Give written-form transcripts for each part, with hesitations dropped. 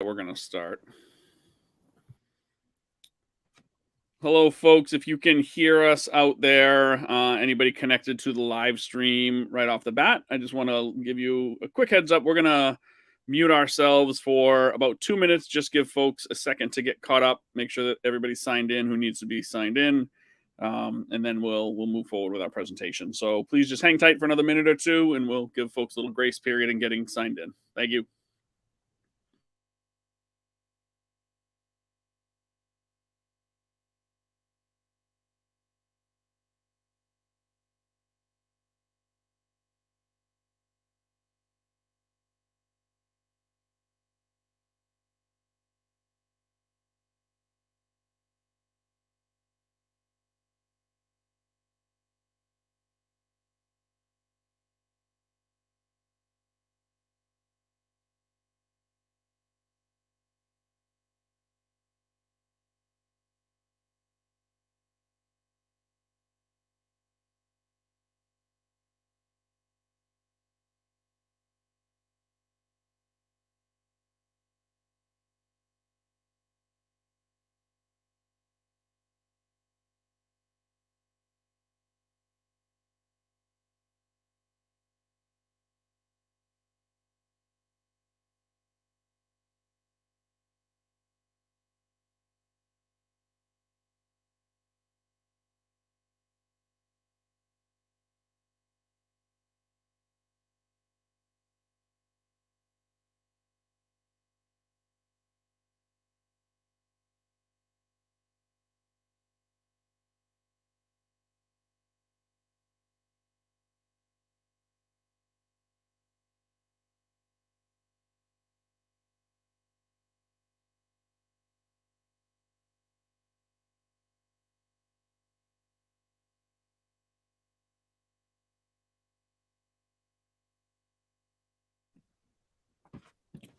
We're going to start. Hello, folks. If you can hear us out there, anybody connected to the live stream right off the bat, I just want to give you a quick heads up. We're going to mute ourselves for about 2 minutes. Just give folks a second to get caught up, make sure that everybody's signed in who needs to be signed in, and then we'll move forward with our presentation. So please just hang tight for another minute or two, and we'll give folks a little grace period in getting signed in. Thank you.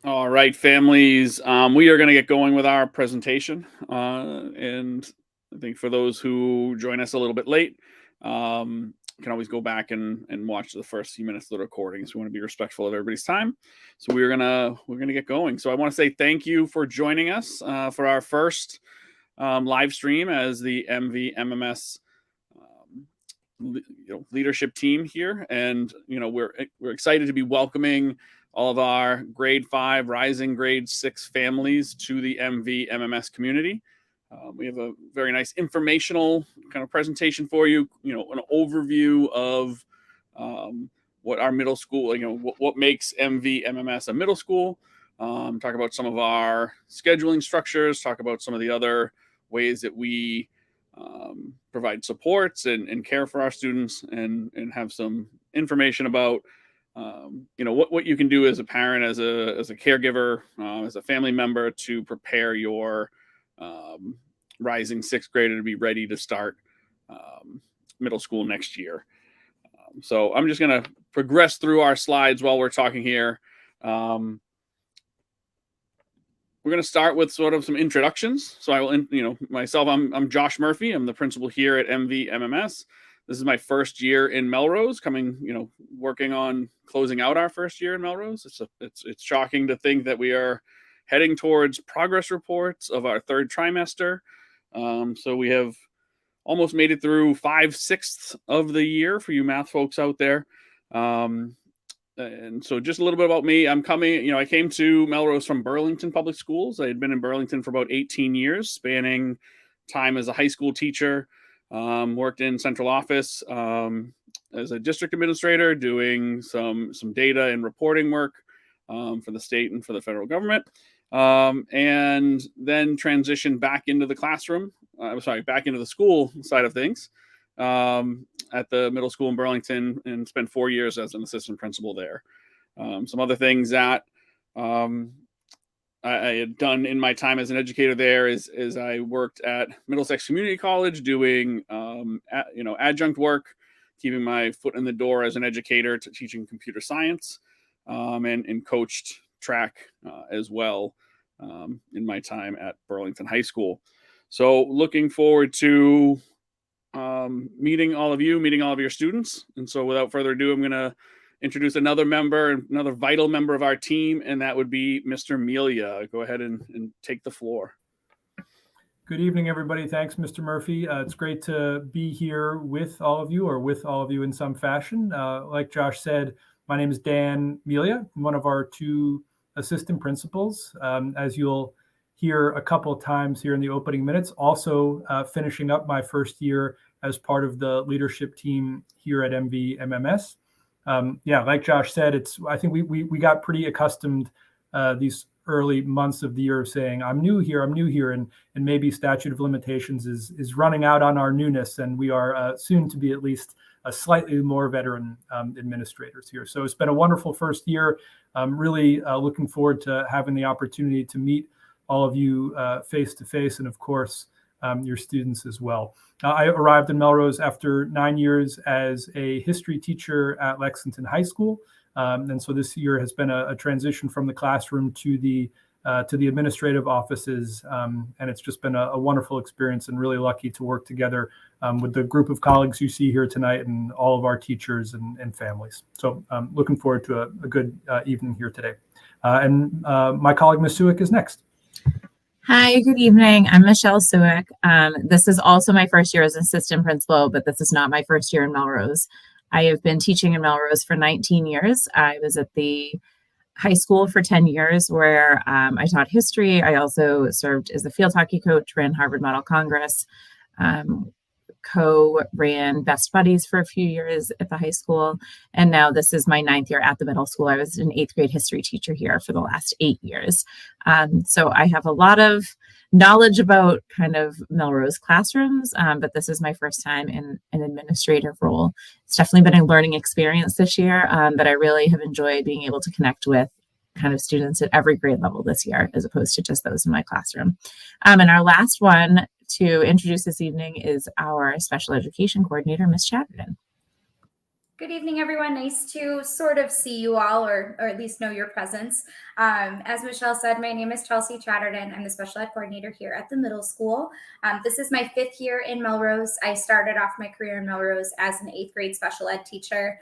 All right, families, we are going to get going with our presentation. And I think for those who join us a little bit late, can always go back and watch the first few minutes of the recording. So we want to be respectful of everybody's time. So we're gonna get going. So I want to say thank you for joining us for our first live stream as the MVMMS leadership team here, and we're excited to be welcoming all of our grade 5 rising grade 6 families to the MVMMS community. We have a very nice informational kind of presentation for you, an overview of what our middle school, what makes MVMMS a middle school, talk about some of our scheduling structures, talk about some of the other ways that we provide supports and care for our students, and have some information about what you can do as a parent, as a caregiver, as a family member, to prepare your rising 6th grader to be ready to start middle school next year. So I'm just going to progress through our slides while we're talking here. We're going to start with sort of some introductions. So I will, myself, I'm Josh Murphy. I'm the principal here at MVMMS. This is my first year in Melrose, working on closing out our first year in Melrose. It's shocking to think that we are heading towards progress reports of our 3rd trimester. So we have almost made it through 5/6 of the year for you math folks out there. And so just a little bit about me. I came to Melrose from Burlington Public Schools. I had been in Burlington for about 18 years, spanning time as a high school teacher, worked in central office as a district administrator, doing some data and reporting work for the state and for the federal government, and then transitioned back into the classroom. Back into the school side of things at the middle school in Burlington, and spent 4 years as an assistant principal there. Some other things that I had done in my time as an educator there is I worked at Middlesex Community College doing adjunct work, keeping my foot in the door as an educator, to teaching computer science, and coached track as well in my time at Burlington High School. So looking forward to meeting all of you, meeting all of your students. And so without further ado, I'm going to introduce another vital member of our team, and that would be Mr. Melia. Go ahead and take the floor. Good evening, everybody. Thanks, Mr. Murphy. It's great to be here with all of you, or with all of you in some fashion. Like Josh said, my name is Dan Melia. I'm one of our 2 assistant principals. As you'll hear a couple of times here in the opening minutes, also finishing up my first year as part of the leadership team here at MVMMS. Like Josh said, I think we got pretty accustomed these early months of the year of saying, I'm new here, and maybe statute of limitations is running out on our newness, and we are soon to be at least a slightly more veteran administrators here. So it's been a wonderful first year. I'm really looking forward to having the opportunity to meet all of you face to face, and of course, your students as well. I arrived in Melrose after 9 years as a history teacher at Lexington High School. And so this year has been a transition from the classroom to the administrative offices. And it's just been a wonderful experience, and really lucky to work together with the group of colleagues you see here tonight, and all of our teachers and families. So I'm looking forward to a good evening here today. And my colleague, Ms. Suick, is next. Hi, good evening. I'm Michelle Suick. This is also my first year as assistant principal, but this is not my first year in Melrose. I have been teaching in Melrose for 19 years. I was at the high school for 10 years where I taught history. I also served as a field hockey coach, ran Harvard Model Congress, co-ran Best Buddies for a few years at the high school. And now this is my 9th year at the middle school. I was an 8th grade history teacher here for the last 8 years. So I have a lot of knowledge about kind of Melrose classrooms, but this is my first time in an administrative role. It's definitely been a learning experience this year, but I really have enjoyed being able to connect with kind of students at every grade level this year, as opposed to just those in my classroom. And our last one to introduce this evening is our special education coordinator, Ms. Chatterton. Good evening, everyone. Nice to sort of see you all, or at least know your presence. As Michelle said, my name is Chelsea Chatterton. I'm the special ed coordinator here at the middle school. This is my 5th year in Melrose. I started off my career in Melrose as an 8th grade special ed teacher,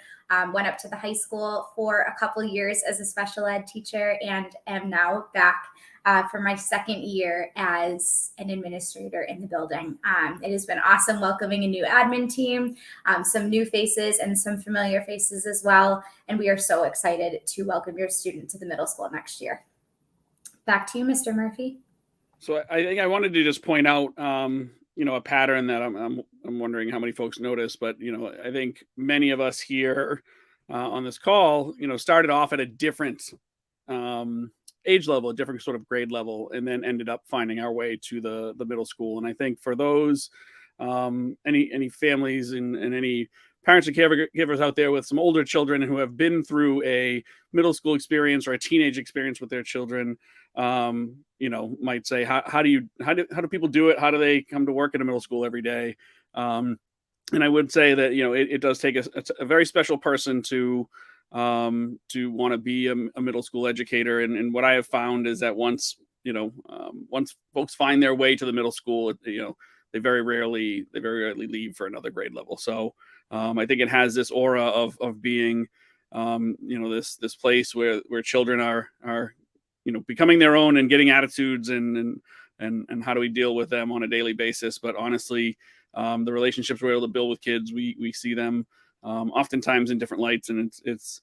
went up to the high school for a couple years as a special ed teacher, and am now back for my 2nd year as an administrator in the building. It has been awesome welcoming a new admin team, some new faces and some familiar faces as well. And we are so excited to welcome your student to the middle school next year. Back to you, Mr. Murphy. So I think I wanted to just point out, a pattern that I'm wondering how many folks notice, but, I think many of us here on this call, started off at a different age level, a different sort of grade level, and then ended up finding our way to the middle school. And I think for those, any families and any parents and caregivers out there with some older children who have been through a middle school experience or a teenage experience with their children, might say, how do people do it? How do they come to work at a middle school every day? And I would say that, it does take a very special person to want to be a middle school educator. And what I have found is that once folks find their way to the middle school, they very rarely leave for another grade level. So I think it has this aura of being, this place where children are becoming their own and getting attitudes and how do we deal with them on a daily basis. But honestly, the relationships we're able to build with kids, we see them oftentimes in different lights, and it's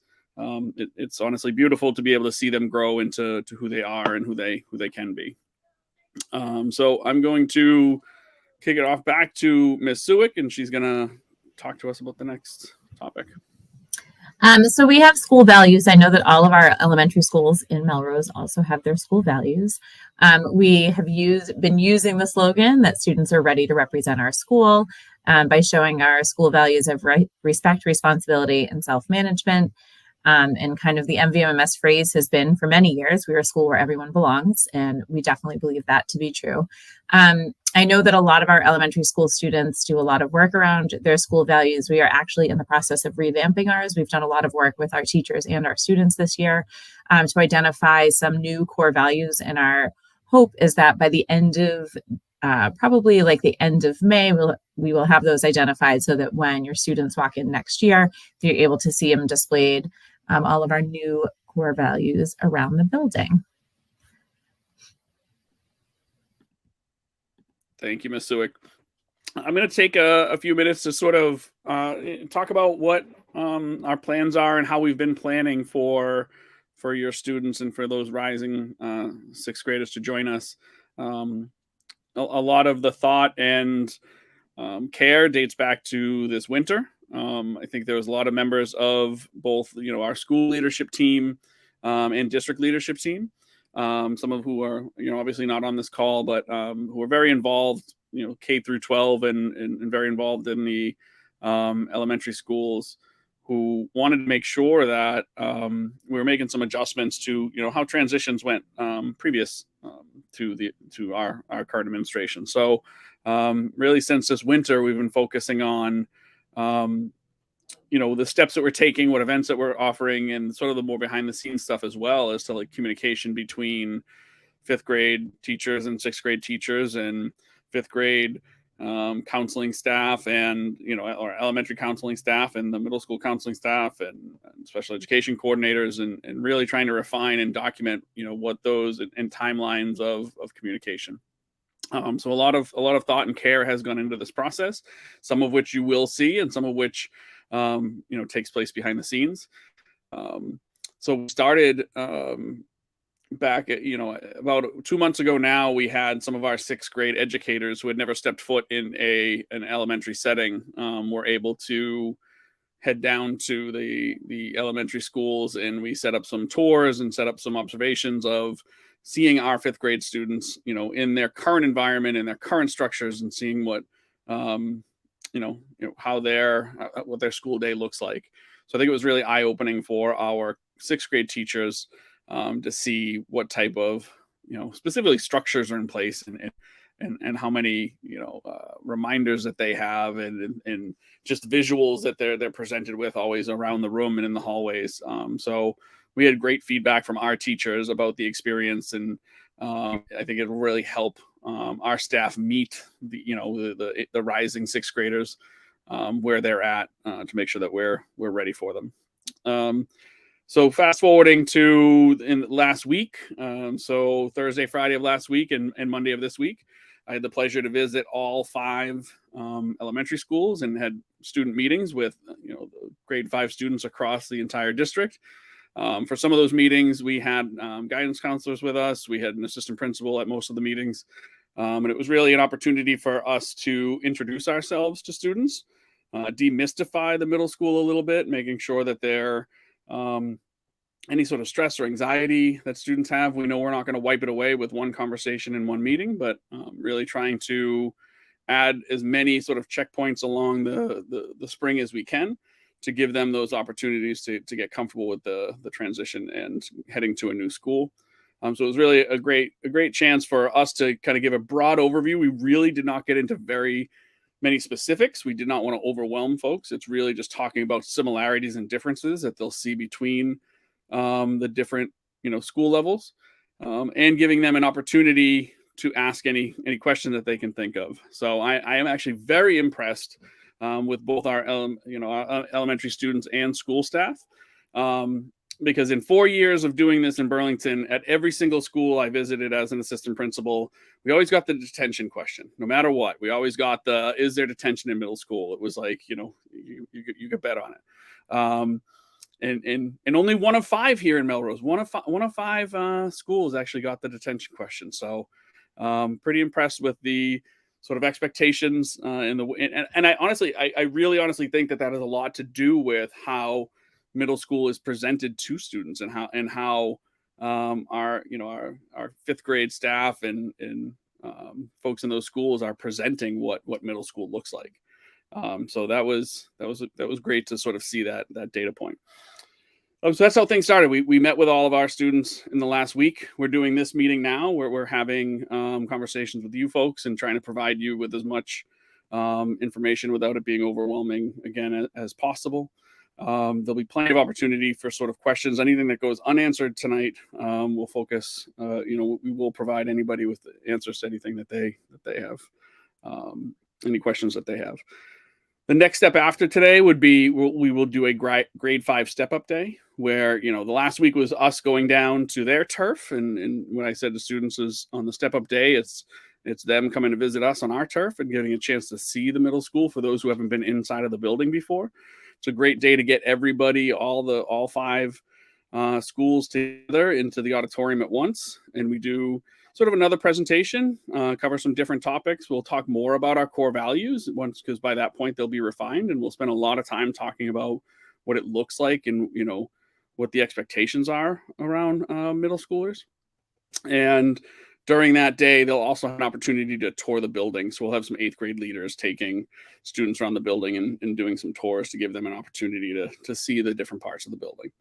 honestly beautiful to be able to see them grow into who they are and who they can be. So I'm going to kick it off back to Ms. Suick, and she's going to talk to us about the next topic. So we have school values. I know that all of our elementary schools in Melrose also have their school values. We have been using the slogan that students are ready to represent our school by showing our school values of respect, responsibility, and self-management. And kind of the MVMMS phrase has been for many years, we are a school where everyone belongs, and we definitely believe that to be true. I know that a lot of our elementary school students do a lot of work around their school values. We are actually in the process of revamping ours. We've done a lot of work with our teachers and our students this year to identify some new core values, and our hope is that by the end of probably like the end of May, we will have those identified so that when your students walk in next year, you're able to see them displayed, all of our new core values around the building. Thank you, Ms. Sewick. I'm going to take a few minutes to sort of talk about what our plans are and how we've been planning for your students and for those rising sixth graders to join us. A lot of the thought and care dates back to this winter. I think there was a lot of members of both, our school leadership team and district leadership team. Some of who are, obviously not on this call, but who are very involved, K through 12 and very involved in the elementary schools, who wanted to make sure that we were making some adjustments to, how transitions went previous to our current administration. So really since this winter, we've been focusing on, the steps that we're taking, what events that we're offering, and sort of the more behind the scenes stuff as well as to like communication between fifth grade teachers and sixth grade teachers and fifth grade counseling staff and, or elementary counseling staff and the middle school counseling staff and special education coordinators and really trying to refine and document, what those and timelines of communication. So a lot of thought and care has gone into this process, some of which you will see and some of which, takes place behind the scenes. So we started back at, about 2 months ago now, we had some of our sixth grade educators who had never stepped foot in an elementary setting were able to head down to the elementary schools, and we set up some tours and set up some observations of seeing our fifth grade students, in their current environment and their current structures and seeing what, how what their school day looks like. So I think it was really eye-opening for our sixth grade teachers to see what type of, specifically structures are in place and how many, reminders that they have and just visuals that they're presented with always around the room and in the hallways. So we had great feedback from our teachers about the experience, and I think it will really help our staff meet the rising sixth graders where they're at to make sure that we're ready for them. So fast forwarding to last week, so Thursday, Friday of last week and Monday of this week, I had the pleasure to visit all 5 elementary schools and had student meetings with the grade 5 students across the entire district. For some of those meetings, we had guidance counselors with us. We had an assistant principal at most of the meetings. And it was really an opportunity for us to introduce ourselves to students, demystify the middle school a little bit, making sure that they're any sort of stress or anxiety that students have. We know we're not going to wipe it away with one conversation in one meeting, but really trying to add as many sort of checkpoints along the spring as we can to give them those opportunities to get comfortable with the transition and heading to a new school. So it was really a great chance for us to kind of give a broad overview. We really did not get into very many specifics. We did not want to overwhelm folks. It's really just talking about similarities and differences that they'll see between the different school levels, and giving them an opportunity to ask any question that they can think of. So I am actually very impressed with both our elementary students and school staff, because in 4 years of doing this in Burlington, at every single school I visited as an assistant principal, we always got the detention question. No matter what, we always got is there detention in middle school? It was like, you could bet on it. And only 1 of 5 here in Melrose, one of five schools actually got the detention question. So pretty impressed with the sort of expectations and I really honestly think that has a lot to do with how middle school is presented to students and how our fifth grade staff and folks in those schools are presenting what middle school looks like. So that was great to sort of see that data point. So that's how things started. We met with all of our students in the last week. We're doing this meeting now where we're having conversations with you folks and trying to provide you with as much information without it being overwhelming again as possible. There'll be plenty of opportunity for sort of questions. Anything that goes unanswered tonight, we'll focus. We will provide anybody with answers to anything that they have, any questions that they have. The next step after today would be we will do a grade 5 step up day, where the last week was us going down to their turf, and what I said to students is on the step up day, it's them coming to visit us on our turf and getting a chance to see the middle school for those who haven't been inside of the building before. It's a great day to get everybody, all 5 schools together into the auditorium at once, and we do sort of another presentation, cover some different topics. We'll talk more about our core values because by that point they'll be refined, and we'll spend a lot of time talking about what it looks like and what the expectations are around middle schoolers. And during that day, they'll also have an opportunity to tour the building. So we'll have some 8th grade leaders taking students around the building and doing some tours to give them an opportunity to see the different parts of the building.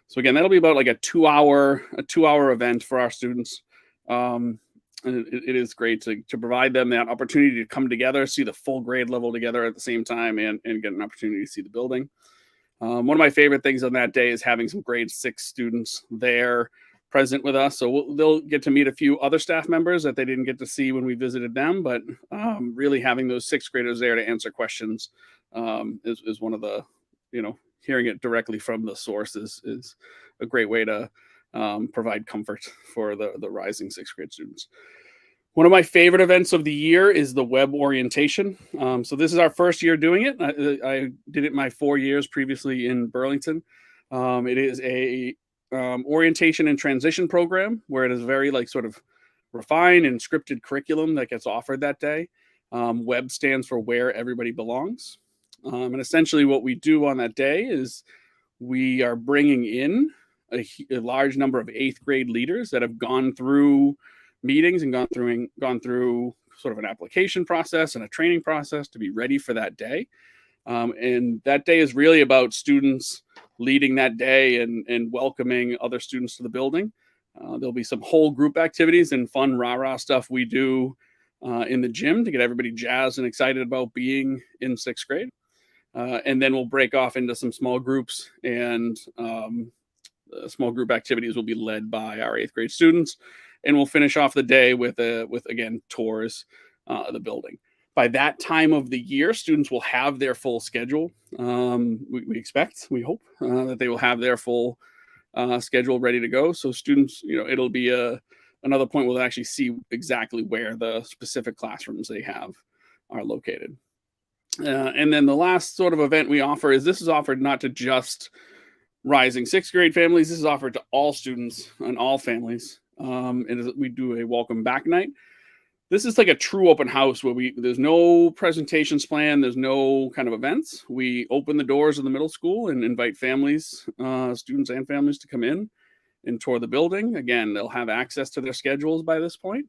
So again, that'll be about like a 2-hour event for our students. And it is great to provide them that opportunity to come together, see the full grade level together at the same time, and get an opportunity to see the building. One of my favorite things on that day is having some grade 6 students there present with us. So they'll get to meet a few other staff members that they didn't get to see when we visited them, but really having those 6th graders there to answer questions is one of the, hearing it directly from the source is a great way to provide comfort for the rising 6th grade students. One of my favorite events of the year is the web orientation. So this is our first year doing it. I did it my 4 years previously in Burlington. It is a orientation and transition program where it is very sort of refined and scripted curriculum that gets offered that day. Web stands for where everybody belongs. And essentially what we do on that day is we are bringing in a large number of 8th grade leaders that have gone through meetings and gone through sort of an application process and a training process to be ready for that day. And that day is really about students leading that day and welcoming other students to the building. There'll be some whole group activities and fun rah-rah stuff we do in the gym to get everybody jazzed and excited about being in 6th grade. And then we'll break off into some small groups, and small group activities will be led by our 8th grade students. And we'll finish off the day with again, tours of the building. By that time of the year, students will have their full schedule. We hope that they will have their full schedule ready to go. So students, it'll be another point where they'll actually see exactly where the specific classrooms they have are located. And then the last sort of event we offer this is offered not to just rising 6th grade families. This is offered to all students and all families. And we do a welcome back night. This is like a true open house where there's no presentations planned. There's no kind of events. We open the doors of the middle school and invite families, students and families to come in and tour the building. Again, they'll have access to their schedules by this point.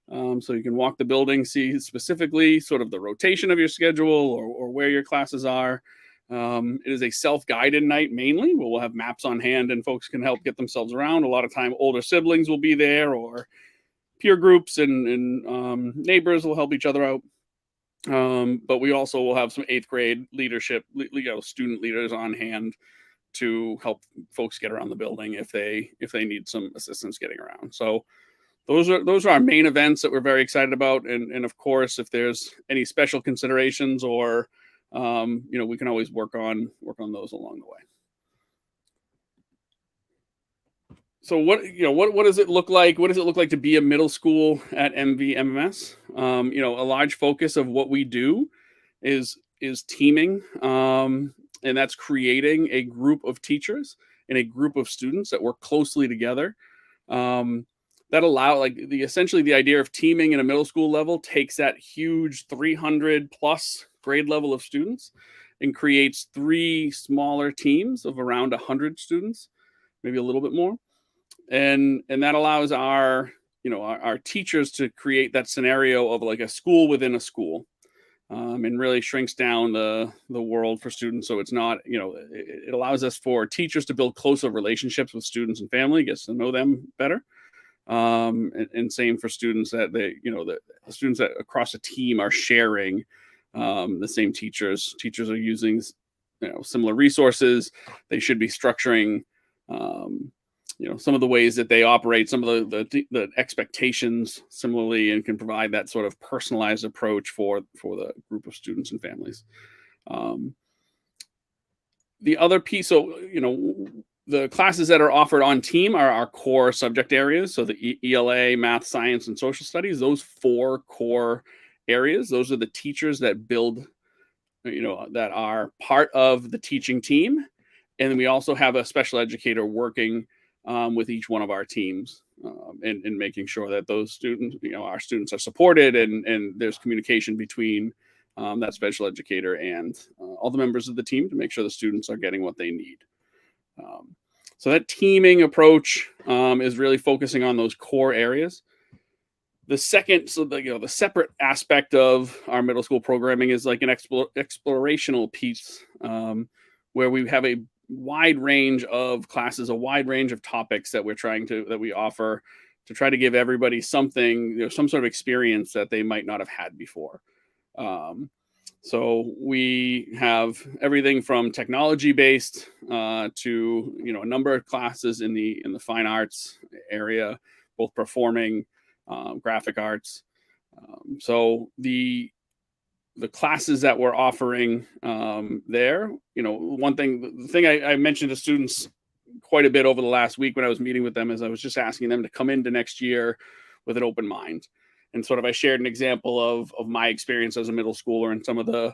So you can walk the building, see specifically sort of the rotation of your schedule or where your classes are. It is a self-guided night mainly, where we'll have maps on hand and folks can help get themselves around. A lot of time older siblings will be there, or peer groups and neighbors will help each other out. But we also will have some 8th grade leadership, student leaders on hand to help folks get around the building if they need some assistance getting around. So those are our main events that we're very excited about. And of course, if there's any special considerations or we can always work on those along the way. So what does it look like? What does it look like to be a middle school at MVMMS? A large focus of what we do is teaming, and that's creating a group of teachers and a group of students that work closely together. That allow essentially the idea of teaming in a middle school level takes that huge 300 plus grade level of students and creates 3 smaller teams of around 100 students, maybe a little bit more. And that allows our teachers to create that scenario of like a school within a school, and really shrinks down the world for students. So it's not, it allows us for teachers to build closer relationships with students and family, gets to know them better. And same for students that the students that across a team are sharing the same teachers. Teachers are using similar resources. They should be structuring some of the ways that they operate, some of the expectations similarly, and can provide that sort of personalized approach for the group of students and families. The other piece, so the classes that are offered on team are our core subject areas. So the ELA, math, science, and social studies, those 4 core areas, those are the teachers that build, that are part of the teaching team. And then we also have a special educator working with each one of our teams and making sure that those students, our students are supported and there's communication between that special educator and all the members of the team to make sure the students are getting what they need. So that teaming approach is really focusing on those core areas. The second, the separate aspect of our middle school programming is like an explorational piece where we have a wide range of classes, a wide range of topics that we offer to try to give everybody something, some sort of experience that they might not have had before. So we have everything from technology based to a number of classes in the fine arts area, both performing, graphic arts. So the classes that we're offering there, the thing I mentioned to students quite a bit over the last week when I was meeting with them is I was just asking them to come into next year with an open mind. And sort of I shared an example of my experience as a middle schooler and some of the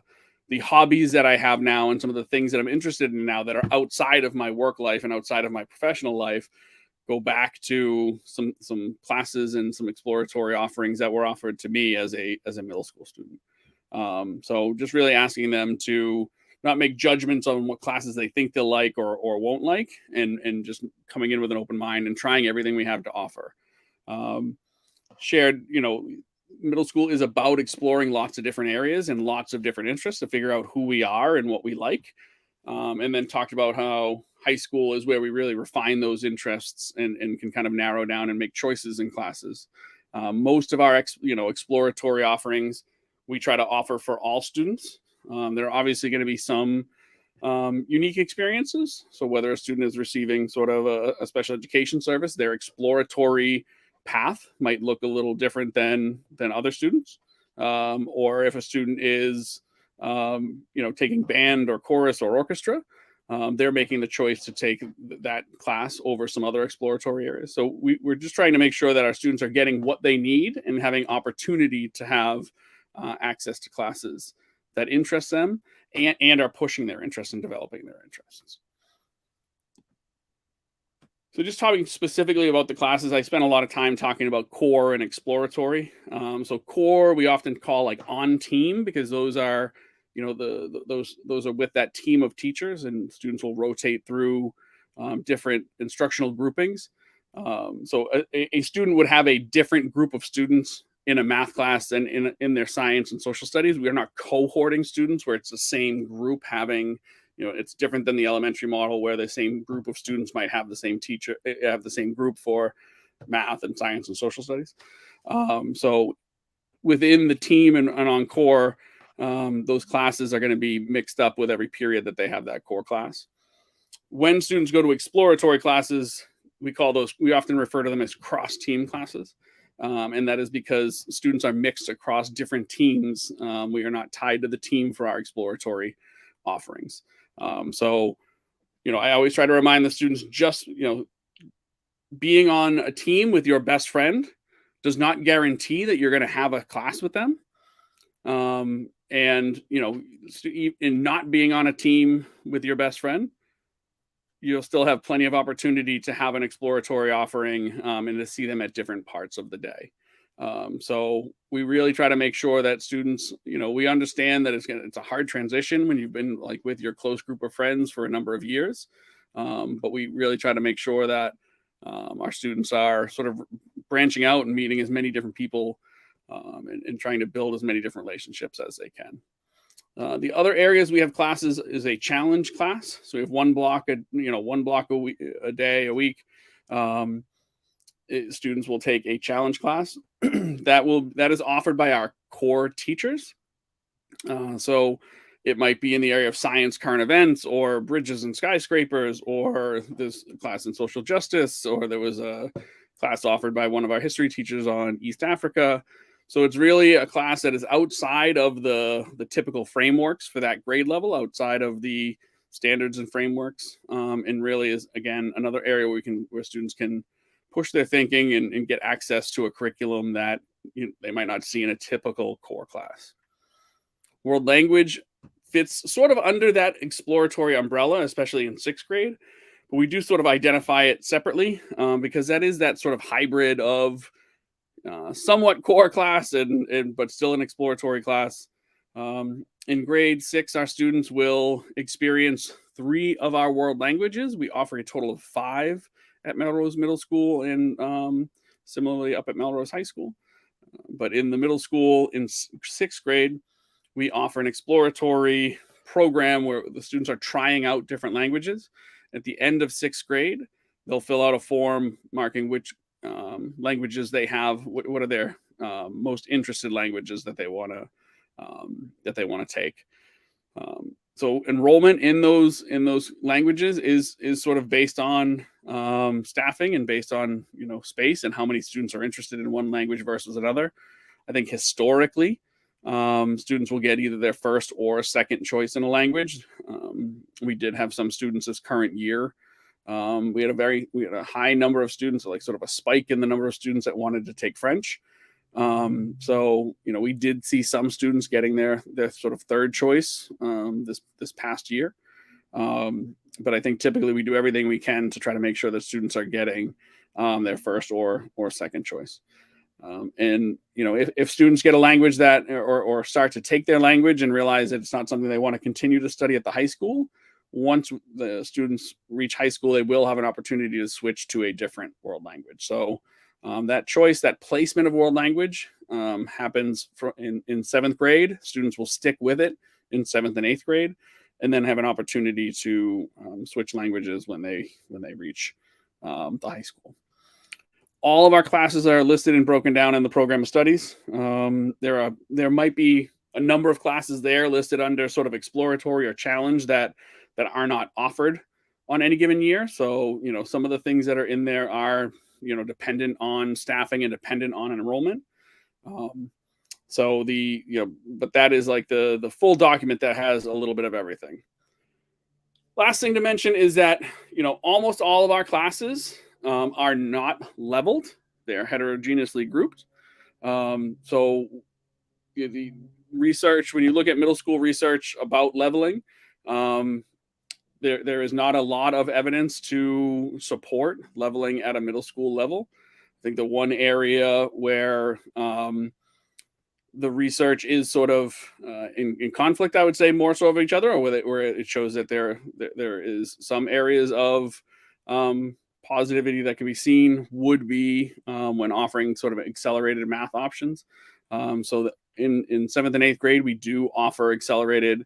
hobbies that I have now and some of the things that I'm interested in now that are outside of my work life and outside of my professional life go back to some classes and some exploratory offerings that were offered to me as a middle school student. So just really asking them to not make judgments on what classes they think they'll like or won't like, and just coming in with an open mind and trying everything we have to offer. Shared, middle school is about exploring lots of different areas and lots of different interests to figure out who we are and what we like. And then talked about how high school is where we really refine those interests and can kind of narrow down and make choices in classes. Most of our exploratory offerings we try to offer for all students. There are obviously going to be some unique experiences. So whether a student is receiving sort of a special education service, their exploratory path might look a little different than other students. Or if a student is, taking band or chorus or orchestra, they're making the choice to take that class over some other exploratory areas. So we're just trying to make sure that our students are getting what they need and having opportunity to have access to classes that interest them and are pushing their interest in developing their interests. So just talking specifically about the classes, I spent a lot of time talking about core and exploratory. So core we often call like on team because those are, those are with that team of teachers, and students will rotate through different instructional groupings. So a student would have a different group of students in a math class than in their science and social studies. We are not cohorting students where it's the same group having, it's different than the elementary model where the same group of students might have the same teacher, have the same group for math and science and social studies. So within the team and on core, those classes are going to be mixed up with every period that they have that core class. When students go to exploratory classes, we often refer to them as cross-team classes. And that is because students are mixed across different teams. We are not tied to the team for our exploratory offerings. So, I always try to remind the students just, being on a team with your best friend does not guarantee that you're going to have a class with them. And, in not being on a team with your best friend, you'll still have plenty of opportunity to have an exploratory offering and to see them at different parts of the day. So we really try to make sure that students, we understand that it's a hard transition when you've been like with your close group of friends for a number of years. But we really try to make sure that our students are sort of branching out and meeting as many different people and trying to build as many different relationships as they can. The other areas we have classes is a challenge class. So we have one block a day, a week. Students will take a challenge class that is offered by our core teachers. So it might be in the area of science, current events, or bridges and skyscrapers, or this class in social justice, or there was a class offered by one of our history teachers on East Africa. So it's really a class that is outside of the typical frameworks for that grade level, outside of the standards and frameworks, and really is, again, another area where students can push their thinking and get access to a curriculum that they might not see in a typical core class. World language fits sort of under that exploratory umbrella, especially in 6th grade. But we do sort of identify it separately because that is that sort of hybrid of somewhat core class but still an exploratory class. In grade 6, our students will experience 3 of our world languages. We offer a total of 5 at Melrose Middle School and similarly up at Melrose High School. But in the middle school, in 6th grade, we offer an exploratory program where the students are trying out different languages. At the end of 6th grade, they'll fill out a form marking which languages they have, what are their most interested languages that they want to take. So enrollment in those languages is sort of based on staffing and based on space and how many students are interested in one language versus another. I think historically, students will get either their first or second choice in a language. We did have some students this current year. We had a high number of students, like sort of a spike in the number of students that wanted to take French. So we did see some students getting their sort of third choice this past year. But I think typically we do everything we can to try to make sure that students are getting their first or second choice. And if students get a language that or start to take their language and realize that it's not something they want to continue to study at the high school, once the students reach high school, they will have an opportunity to switch to a different world language. So that choice, that placement of world language happens in 7th grade. Students will stick with it in 7th and 8th grade, and then have an opportunity to switch languages when they reach the high school. All of our classes are listed and broken down in the program of studies. There might be a number of classes there listed under sort of exploratory or challenge that are not offered on any given year. So, some of the things that are in there are, dependent on staffing and dependent on enrollment. But that is like the full document that has a little bit of everything. Last thing to mention is that, almost all of our classes are not leveled. They're heterogeneously grouped. So the research, when you look at middle school research about leveling, there is not a lot of evidence to support leveling at a middle school level. I think the one area where the research is sort of in conflict, I would say, more so of each other, or where it shows that there is some areas of positivity that can be seen would be when offering sort of accelerated math options. So that in 7th and 8th grade, we do offer accelerated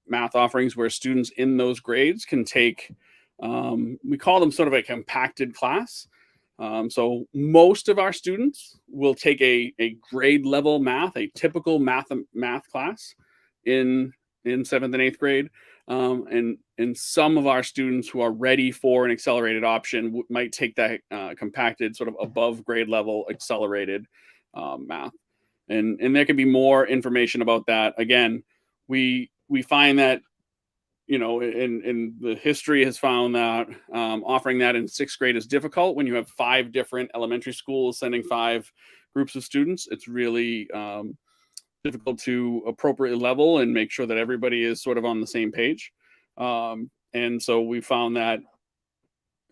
math offerings where students in those grades can take, we call them sort of a compacted class. So most of our students will take a grade level math, a typical math class in 7th and 8th grade. And some of our students who are ready for an accelerated option might take that compacted sort of above grade level accelerated math. And there can be more information about that. Again, we find that, in the history has found that offering that in 6th grade is difficult when you have 5 different elementary schools sending 5 groups of students. It's really difficult to appropriately level and make sure that everybody is sort of on the same page. And so we found that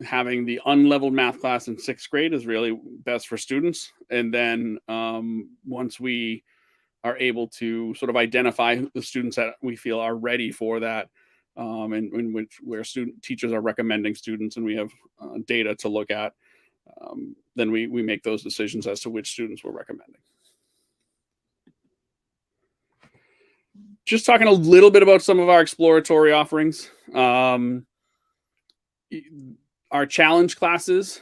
having the unleveled math class in 6th grade is really best for students. And then once we are able to sort of identify the students that we feel are ready for that, and where teachers are recommending students and we have data to look at, then we make those decisions as to which students we're recommending. Just talking a little bit about some of our exploratory offerings. Our challenge classes,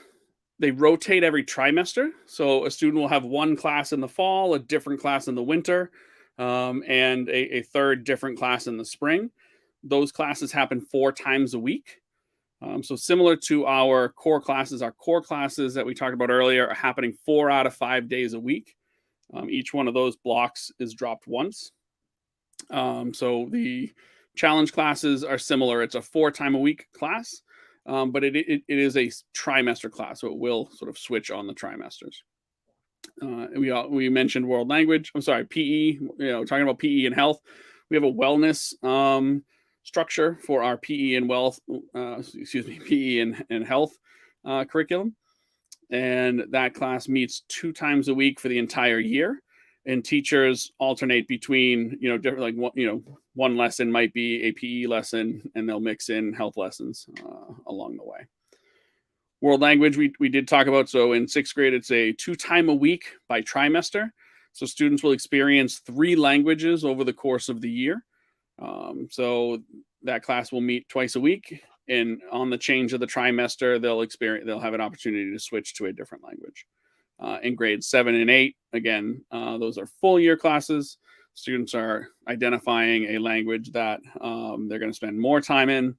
they rotate every trimester. So a student will have one class in the fall, a different class in the winter. and a third different class in the spring. Those classes happen 4 times a week. So similar to our core classes that we talked about earlier are happening 4 out of 5 days a week. Each one of those blocks is dropped once. So the challenge classes are similar. It's a 4-time-a-week class, but it is a trimester class, so it will sort of switch on the trimesters. We mentioned world language. I'm sorry, PE. Talking about PE and health, we have a wellness structure for our PE and PE and health curriculum, and that class meets 2 times a week for the entire year. And teachers alternate between, different, like, one lesson might be a PE lesson, and they'll mix in health lessons along the way. World language, we did talk about. So in 6th grade, it's a 2-time-a-week by trimester. So students will experience 3 languages over the course of the year. So that class will meet twice a week, and on the change of the trimester, they'll have an opportunity to switch to a different language. In grades 7 and 8, again, those are full year classes. Students are identifying a language that they're going to spend more time in.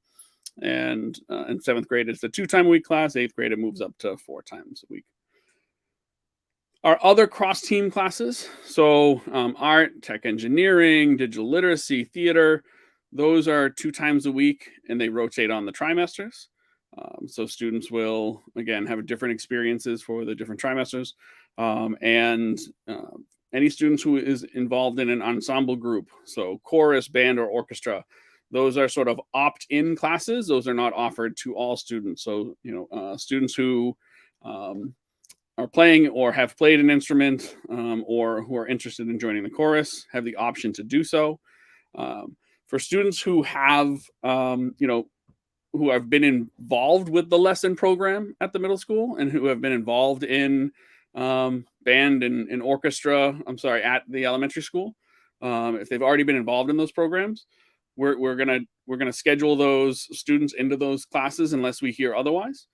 And in 7th grade, it's a 2-time-a-week class. 8th grade, it moves up to 4 times a week. Our other cross-team classes, so art, tech engineering, digital literacy, theater, those are 2 times a week, and they rotate on the trimesters. So students will, again, have different experiences for the different trimesters. And any students who is involved in an ensemble group, so chorus, band, or orchestra, those are sort of opt-in classes. Those are not offered to all students. So, students who are playing or have played an instrument or who are interested in joining the chorus have the option to do so. For students who have, who have been involved with the lesson program at the middle school and who have been involved in band and orchestra, at the elementary school, if they've already been involved in those programs, we're gonna schedule those students into those classes unless we hear otherwise.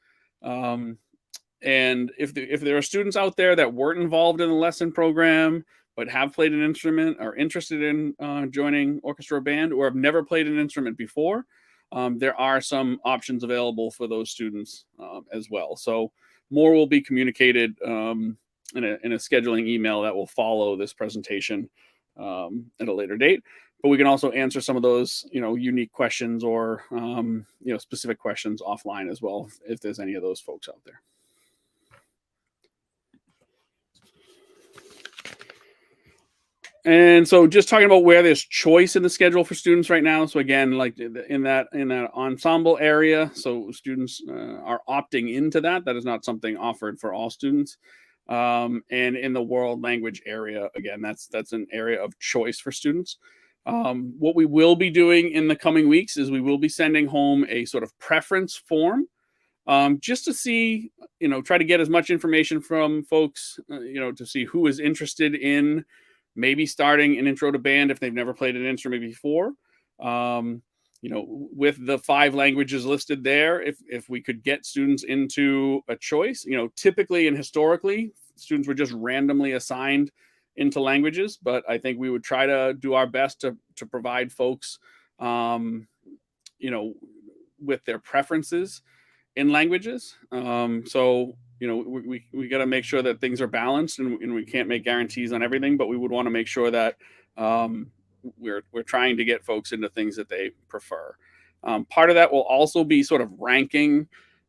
And if there are students out there that weren't involved in the lesson program but have played an instrument, are interested in joining orchestra or band, or have never played an instrument before, there are some options available for those students as well. So more will be communicated in a scheduling email that will follow this presentation at a later date. But we can also answer some of those, unique questions or, specific questions offline as well, if there's any of those folks out there. And so just talking about where there's choice in the schedule for students right now. So again, like in that ensemble area, so students are opting into that. That is not something offered for all students. And in the world language area, again, that's an area of choice for students. What we will be doing in the coming weeks is we will be sending home a sort of preference form, just to see, try to get as much information from folks, to see who is interested in maybe starting an intro to band if they've never played an instrument before. With the 5 languages listed there, if we could get students into a choice, typically and historically, students were just randomly assigned into languages, but I think we would try to do our best to provide folks, with their preferences in languages. We got to make sure that things are balanced, and we can't make guarantees on everything, but we would want to make sure that we're trying to get folks into things that they prefer. Part of that will also be sort of ranking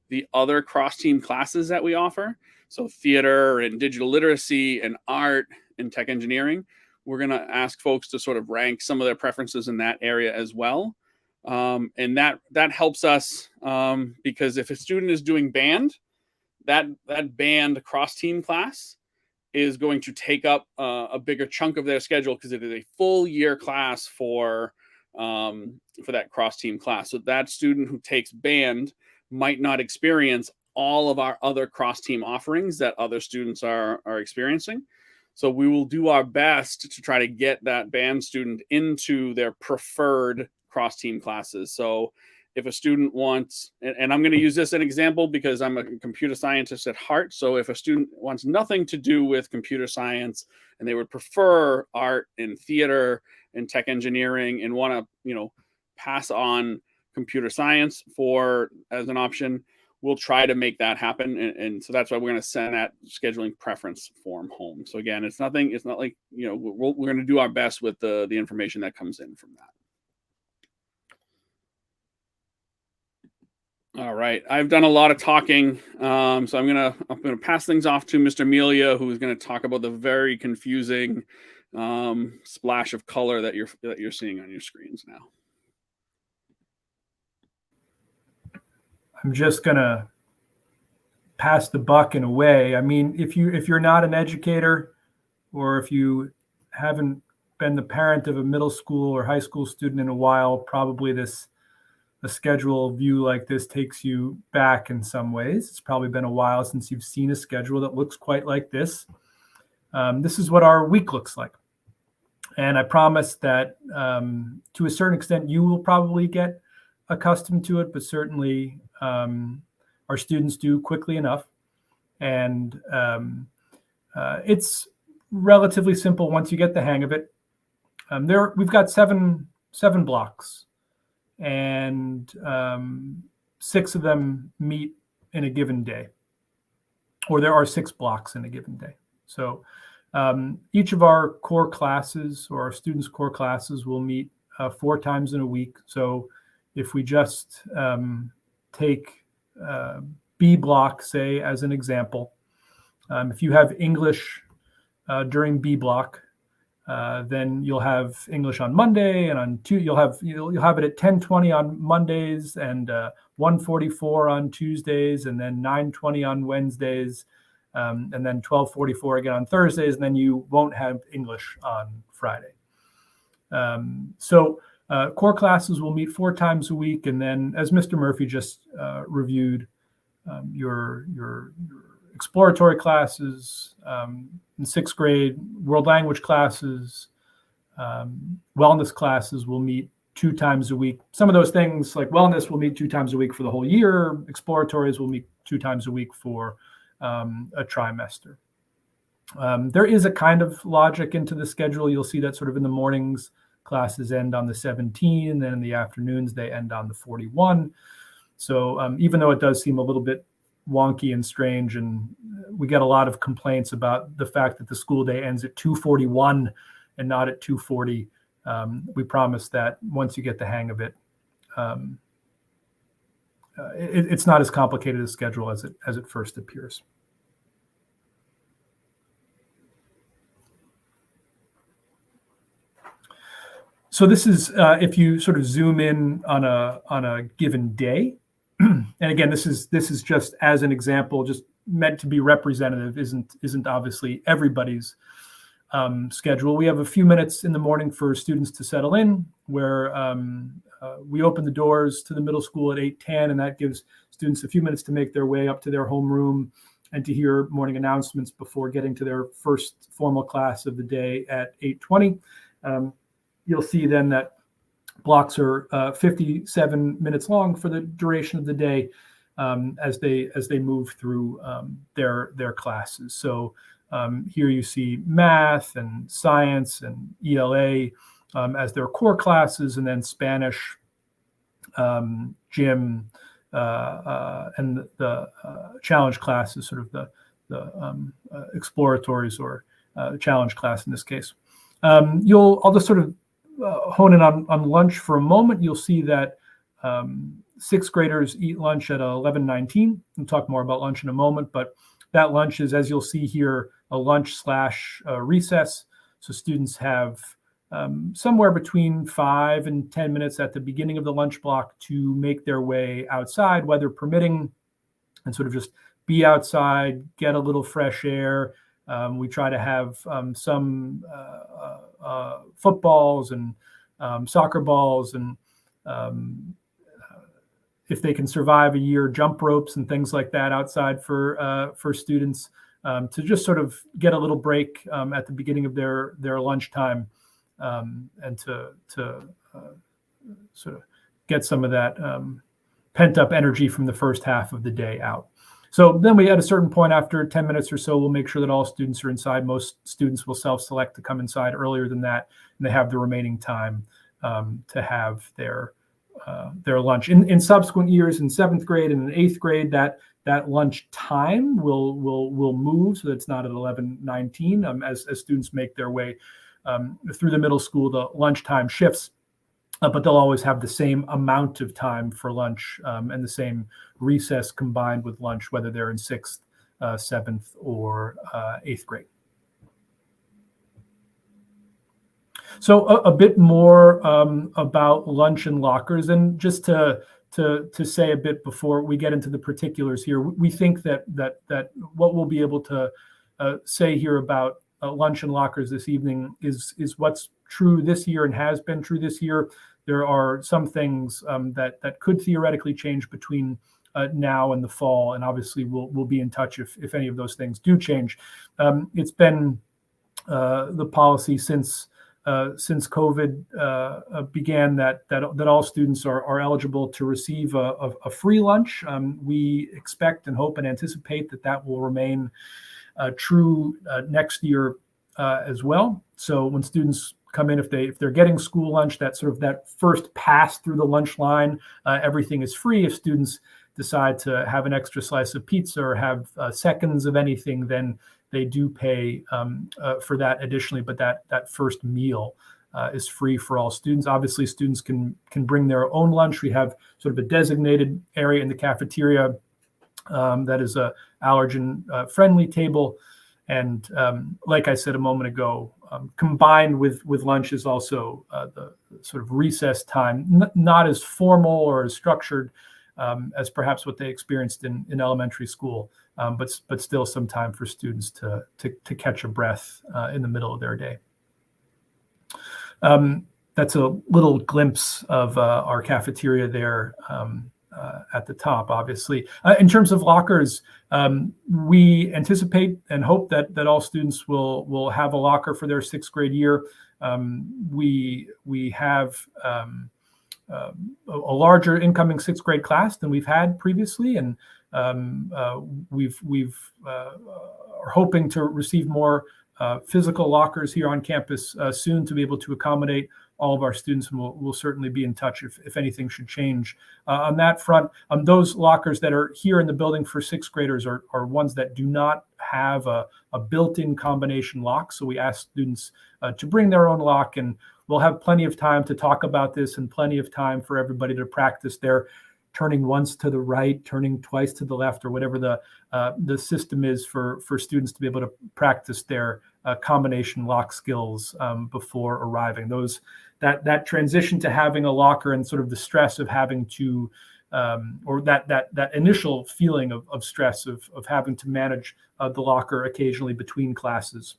the other cross-team classes that we offer. So theater and digital literacy and art and tech engineering, we're going to ask folks to sort of rank some of their preferences in that area as well. And that helps us because if a student is doing band, that band cross-team class is going to take up a bigger chunk of their schedule because it is a full year class for that cross-team class. So that student who takes band might not experience all of our other cross-team offerings that other students are experiencing. So we will do our best to try to get that band student into their preferred cross-team classes. So if a student wants, and I'm going to use this as an example because I'm a computer scientist at heart. So if a student wants nothing to do with computer science and they would prefer art and theater and tech engineering and want to, pass on computer science as an option, we'll try to make that happen. And so that's why we're going to send that scheduling preference form home. So again, it's not like, we're going to do our best with the information that comes in from that. All right, I've done a lot of talking, so I'm gonna pass things off to Mr. Melia, who's going to talk about the very confusing splash of color that you're seeing on your screens now. I'm just gonna pass the buck in a way. I mean, if you're not an educator, or if you haven't been the parent of a middle school or high school student in a while, probably a schedule view like this takes you back in some ways. It's probably been a while since you've seen a schedule that looks quite like this. This is what our week looks like. And I promise that to a certain extent, you will probably get accustomed to it, but certainly our students do quickly enough. And it's relatively simple once you get the hang of it. We've got seven blocks, and 6 of them meet in a given day, or there are 6 blocks in a given day. So each of our core classes, or our students' core classes, will meet 4 times in a week. So if we just take B block, say, as an example, if you have English during B block, then you'll have English on Monday, and you'll have it at 10:20 on Mondays, and 1:44 on Tuesdays, and then 9:20 on Wednesdays, and then 12:44 again on Thursdays, and then you won't have English on Friday. So core classes will meet 4 times a week, and then, as Mr. Murphy just reviewed, your exploratory classes, in 6th grade, world language classes, wellness classes will meet 2 times a week. Some of those things, like wellness, will meet 2 times a week for the whole year. Exploratories will meet 2 times a week for a trimester. There is a kind of logic into the schedule. You'll see that sort of in the mornings, classes end on the 17, and then in the afternoons, they end on the 41. So even though it does seem a little bit wonky and strange, and we get a lot of complaints about the fact that the school day ends at 2:41 and not at 2:40, we promise that once you get the hang of it, it's not as complicated a schedule as it first appears. So this is if you sort of zoom in on a given day. And again, this is just as an example, just meant to be representative. Isn't obviously everybody's schedule. We have a few minutes in the morning for students to settle in, where we open the doors to the middle school at 8:10, and that gives students a few minutes to make their way up to their homeroom and to hear morning announcements before getting to their first formal class of the day at 8:20. You'll see then that blocks are 57 minutes long for the duration of the day, as they move through their classes. So here you see math and science and ELA as their core classes, and then Spanish, gym, and the challenge class is sort of the exploratories, or challenge class in this case. I'll just sort of hone in on lunch for a moment. You'll see that 6th graders eat lunch at 11:19. We'll talk more about lunch in a moment, but that lunch is, as you'll see here, a lunch / recess. So students have somewhere between 5 and 10 minutes at the beginning of the lunch block to make their way outside, weather permitting, and sort of just be outside, get a little fresh air. We try to have some footballs and soccer balls, and if they can survive a year, jump ropes and things like that outside for students, to just sort of get a little break at the beginning of their lunchtime, and to sort of get some of that pent up energy from the first half of the day out. So then we, at a certain point after 10 minutes or so, we'll make sure that all students are inside. Most students will self-select to come inside earlier than that, and they have the remaining time to have their lunch. In subsequent years, in 7th grade and in 8th grade, that lunch time will move, so that it's not at 11:19. As students make their way through the middle school, the lunchtime shifts. But they'll always have the same amount of time for lunch and the same recess combined with lunch, whether they're in 6th, 7th, or 8th grade. So a bit more about lunch and lockers, and just to say a bit before we get into the particulars here, we think that what we'll be able to say here about lunch and lockers this evening is what's true this year and has been true this year. There are some things that could theoretically change between now and the fall, and obviously we'll be in touch if any of those things do change. It's been the policy since COVID began that all students are eligible to receive a free lunch. We expect and hope and anticipate that will remain true next year as well. So when students come in, if they're getting school lunch, that first pass through the lunch line, everything is free. If students decide to have an extra slice of pizza or have seconds of anything, then they do pay for that additionally. But that first meal is free for all students. Obviously, students can bring their own lunch. We have sort of a designated area in the cafeteria that is a allergen friendly table. And like I said a moment ago, combined with lunch is also the sort of recess time, not as formal or as structured as perhaps what they experienced in elementary school, but still some time for students to catch a breath in the middle of their day. That's a little glimpse of our cafeteria there at the top, obviously. In terms of lockers, we anticipate and hope that all students will have a locker for their 6th grade year. We have a larger incoming 6th grade class than we've had previously, and we've are hoping to receive more physical lockers here on campus soon to be able to accommodate all of our students, and we'll certainly be in touch if anything should change on that front. Those lockers that are here in the building for 6th graders are ones that do not have a built-in combination lock. So we ask students to bring their own lock, and we'll have plenty of time to talk about this and plenty of time for everybody to practice their turning once to the right, turning twice to the left, or whatever the system is for students to be able to practice their combination lock skills before arriving. That transition to having a locker and sort of the stress of having to, or that initial feeling of stress of having to manage the locker occasionally between classes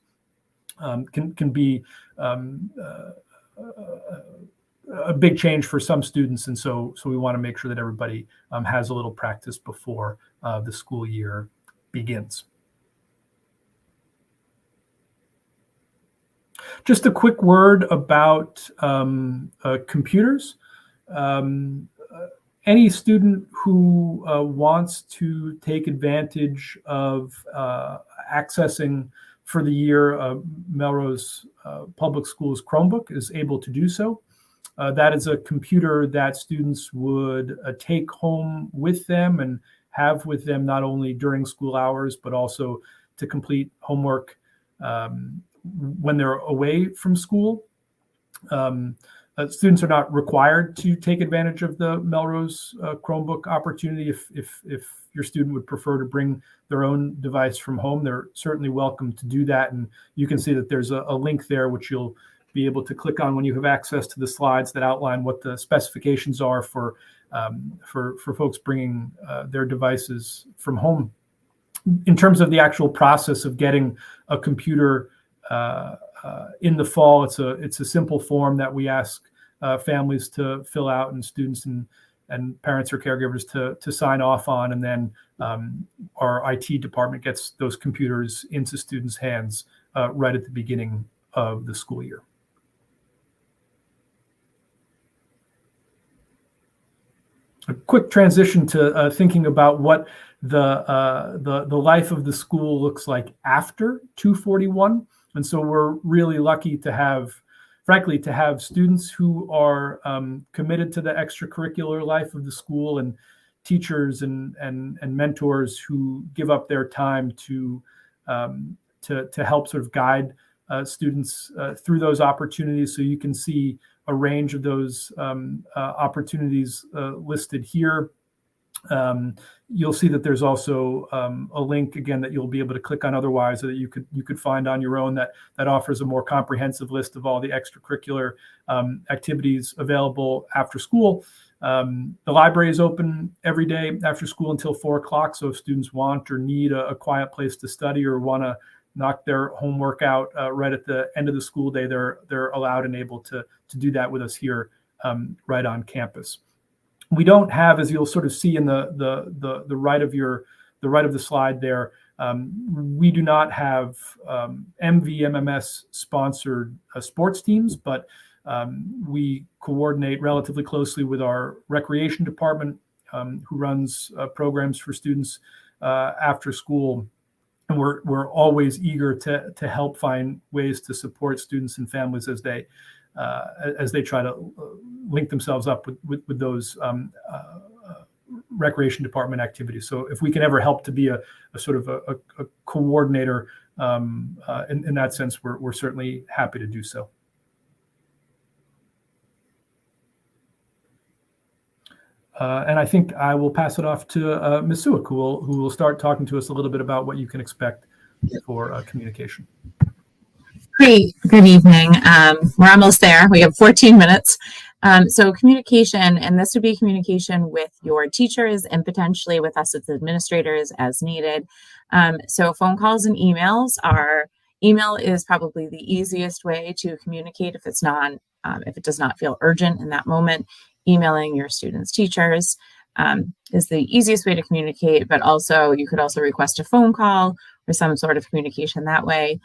can be a big change for some students, and so we want to make sure that everybody has a little practice before the school year begins. Just a quick word about computers. Any student who wants to take advantage of accessing for the year Melrose Public Schools Chromebook is able to do so. That is a computer that students would take home with them and have with them not only during school hours, but also to complete homework when they're away from school. Students are not required to take advantage of the Melrose Chromebook opportunity. If your student would prefer to bring their own device from home, they're certainly welcome to do that. And you can see that there's a link there, which you'll be able to click on when you have access to the slides that outline what the specifications are for folks bringing their devices from home. In terms of the actual process of getting a computer in the fall, it's a simple form that we ask families to fill out, and students and parents or caregivers to sign off on, and then our IT department gets those computers into students' hands right at the beginning of the school year. a quick transition to thinking about what the life of the school looks like after 241. And so we're really lucky to have, frankly, to have students who are committed to the extracurricular life of the school, and teachers and mentors who give up their time to help sort of guide students through those opportunities. So you can see a range of those opportunities listed here. You'll see that there's also a link again that you'll be able to click on otherwise, that you could find on your own, that offers a more comprehensive list of all the extracurricular activities available after school. The library is open every day after school until 4 o'clock. So if students want or need a quiet place to study, or want to knock their homework out right at the end of the school day, they're allowed and able to do that with us here right on campus. We don't have, as you'll sort of see in the right of the slide there, we do not have MVMMS sponsored sports teams, but we coordinate relatively closely with our recreation department, who runs programs for students after school. And we're always eager to help find ways to support students and families as they try to link themselves up with those recreation department activities. So if we can ever help to be a sort of a coordinator in that sense, we're certainly happy to do so. And I think I will pass it off to Ms. Suick, who will start talking to us a little bit about what you can expect for communication. Great. Good evening. We're almost there. We have 14 minutes. So communication, and this would be communication with your teachers and potentially with us as administrators as needed. So phone calls and emails email is probably the easiest way to communicate if if it does not feel urgent in that moment. Emailing your students' teachers is the easiest way to communicate, but also you could also request a phone call or some sort of communication that way.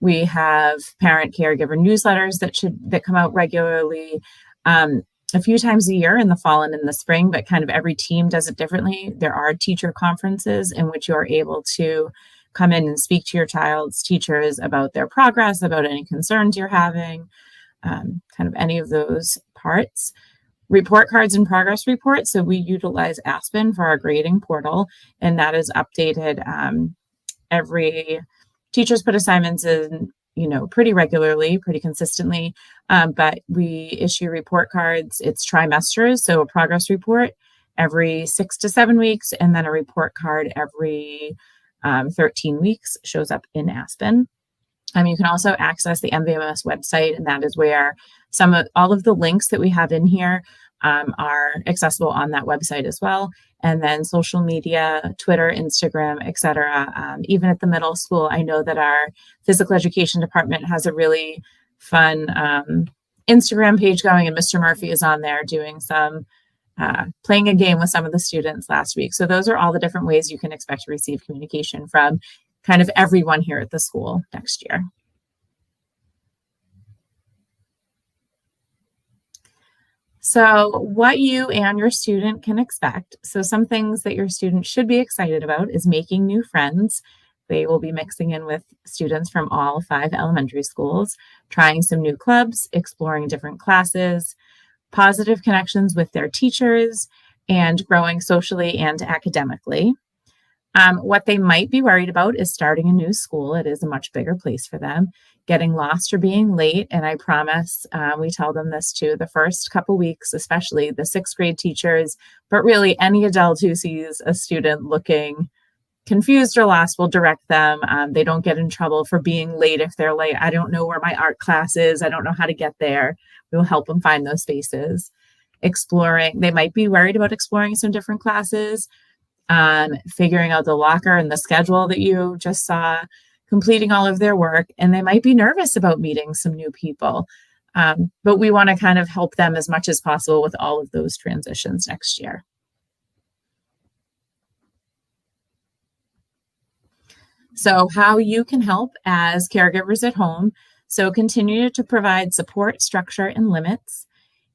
We have parent caregiver newsletters that come out regularly, a few times a year in the fall and in the spring, but kind of every team does it differently. There are teacher conferences in which you're able to come in and speak to your child's teachers about their progress, about any concerns you're having, kind of any of those parts. Report cards and progress reports. So we utilize Aspen for our grading portal, and that is updated every teachers put assignments in, pretty regularly, pretty consistently. But we issue report cards. It's trimesters, so a progress report every 6 to 7 weeks, and then a report card every 13 weeks shows up in Aspen. You can also access the MVMMS website, and that is where all of the links that we have in here are accessible on that website as well. And then social media, Twitter, Instagram, etc. Even at the middle school, I know that our physical education department has a really fun Instagram page going, and Mr. Murphy is on there doing playing a game with some of the students last week. So those are all the different ways you can expect to receive communication from kind of everyone here at the school next year. So what you and your student can expect. So some things that your student should be excited about is making new friends. They will be mixing in with students from all 5 elementary schools, trying some new clubs, exploring different classes, positive connections with their teachers, and growing socially and academically. What they might be worried about is starting a new school. It is a much bigger place for them, getting lost or being late. And I promise we tell them this too, the first couple weeks, especially the 6th grade teachers, but really any adult who sees a student looking confused or lost will direct them. They don't get in trouble for being late if they're late. I don't know where my art class is. I don't know how to get there. We'll help them find those spaces. Exploring, they might be worried about exploring some different classes. Figuring out the locker and the schedule that you just saw, completing all of their work, and they might be nervous about meeting some new people. But we want to kind of help them as much as possible with all of those transitions next year. So how you can help as caregivers at home. So continue to provide support, structure, and limits.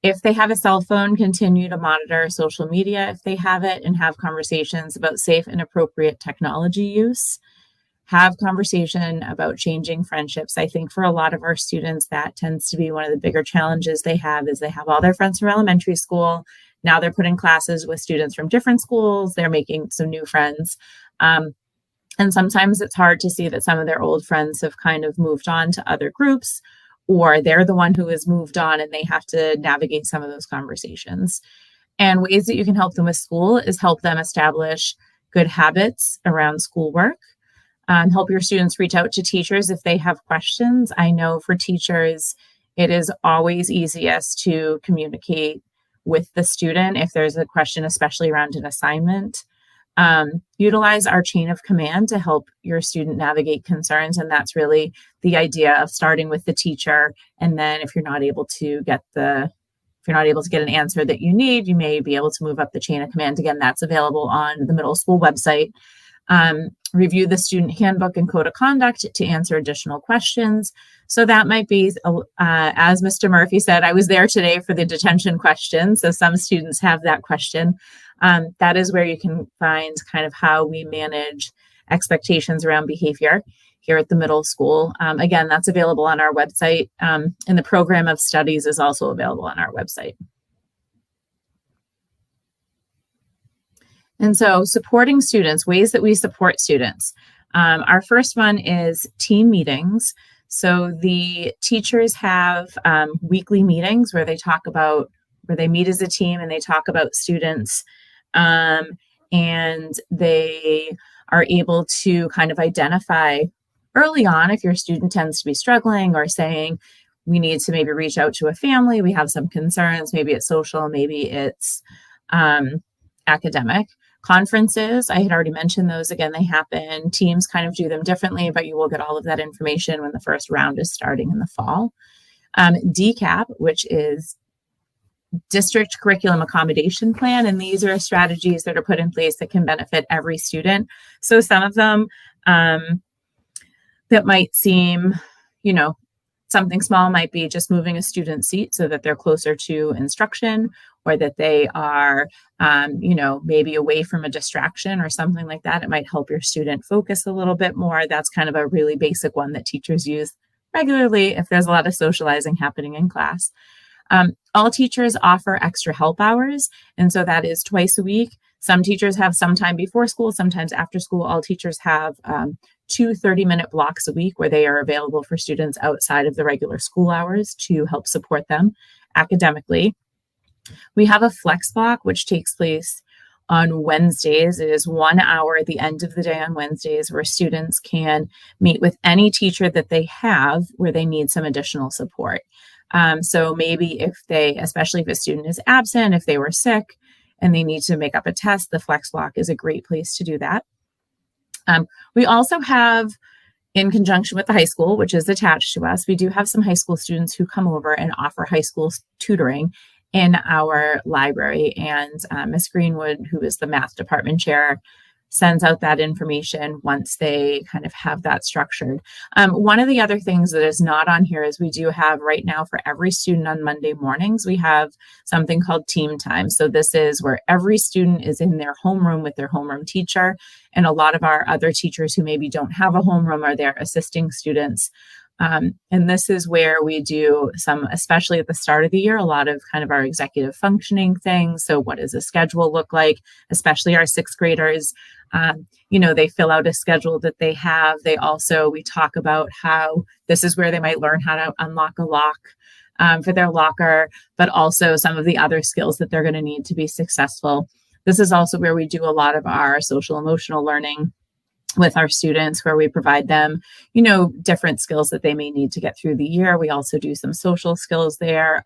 If they have a cell phone, continue to monitor social media if they have it, and have conversations about safe and appropriate technology use. Have conversation about changing friendships. I think for a lot of our students, that tends to be one of the bigger challenges they have, is they have all their friends from elementary school. Now they're put in classes with students from different schools. They're making some new friends. And sometimes it's hard to see that some of their old friends have kind of moved on to other groups, or they're the one who has moved on and they have to navigate some of those conversations. And ways that you can help them with school is help them establish good habits around schoolwork. Help your students reach out to teachers if they have questions. I know for teachers, it is always easiest to communicate with the student if there's a question, especially around an assignment. Utilize our chain of command to help your student navigate concerns. And that's really the idea of starting with the teacher. And then if you're not able to get an answer that you need, you may be able to move up the chain of command. Again, that's available on the middle school website. Review the student handbook and code of conduct to answer additional questions. So that might be, as Mr. Murphy said, I was there today for the detention question. So some students have that question. That is where you can find kind of how we manage expectations around behavior here at the middle school. Again, that's available on our website, and the program of studies is also available on our website. And so supporting students, ways that we support students. Our first one is team meetings. So the teachers have weekly meetings where they meet as a team and they talk about students, and they are able to kind of identify early on if your student tends to be struggling or saying, we need to maybe reach out to a family, we have some concerns, maybe it's social, maybe it's academic. Conferences, I had already mentioned those. Again, they happen. Teams kind of do them differently, but you will get all of that information when the first round is starting in the fall. DCAP, which is District Curriculum Accommodation Plan, and these are strategies that are put in place that can benefit every student. So some of them that might seem, something small might be just moving a student's seat so that they're closer to instruction, or that they are, maybe away from a distraction or something like that. It might help your student focus a little bit more. That's kind of a really basic one that teachers use regularly if there's a lot of socializing happening in class. All teachers offer extra help hours, and so that is twice a week. Some teachers have some time before school, sometimes after school. All teachers have 2 30-minute blocks a week where they are available for students outside of the regular school hours to help support them academically. We have a flex block, which takes place on Wednesdays. It is 1 hour at the end of the day on Wednesdays where students can meet with any teacher that they have where they need some additional support. So maybe especially if a student is absent, if they were sick and they need to make up a test, the flex block is a great place to do that. We also have, in conjunction with the high school, which is attached to us, we do have some high school students who come over and offer high school tutoring in our library. And Ms. Greenwood, who is the math department chair, sends out that information once they kind of have that structured. One of the other things that is not on here is we do have right now for every student on Monday mornings, we have something called team time. So this is where every student is in their homeroom with their homeroom teacher. And a lot of our other teachers who maybe don't have a homeroom are there assisting students. And this is where we do some, especially at the start of the year, a lot of kind of our executive functioning things. So what does a schedule look like, especially our 6th graders? They fill out a schedule that they have. We talk about how this is where they might learn how to unlock a lock for their locker, but also some of the other skills that they're going to need to be successful. This is also where we do a lot of our social emotional learning with our students, where we provide them, different skills that they may need to get through the year. We also do some social skills there.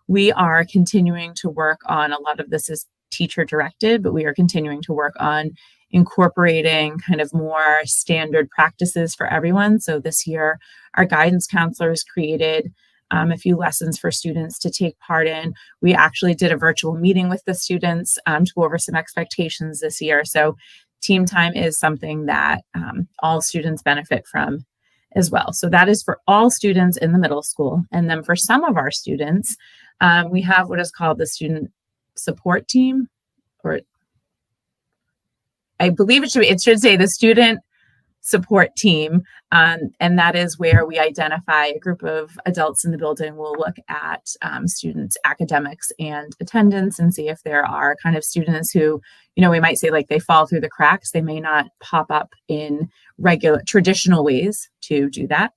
We are continuing to work on, a lot of this is teacher directed, but we are continuing to work on incorporating kind of more standard practices for everyone. So this year, our guidance counselors created a few lessons for students to take part in. We actually did a virtual meeting with the students to go over some expectations this year. So team time is something that all students benefit from as well. So that is for all students in the middle school. And then for some of our students, we have what is called the student support team, or I believe it should say the student support team. And that is where we identify a group of adults in the building. We'll look at students' academics and attendance and see if there are kind of students who, we might say like they fall through the cracks. They may not pop up in regular traditional ways to do that.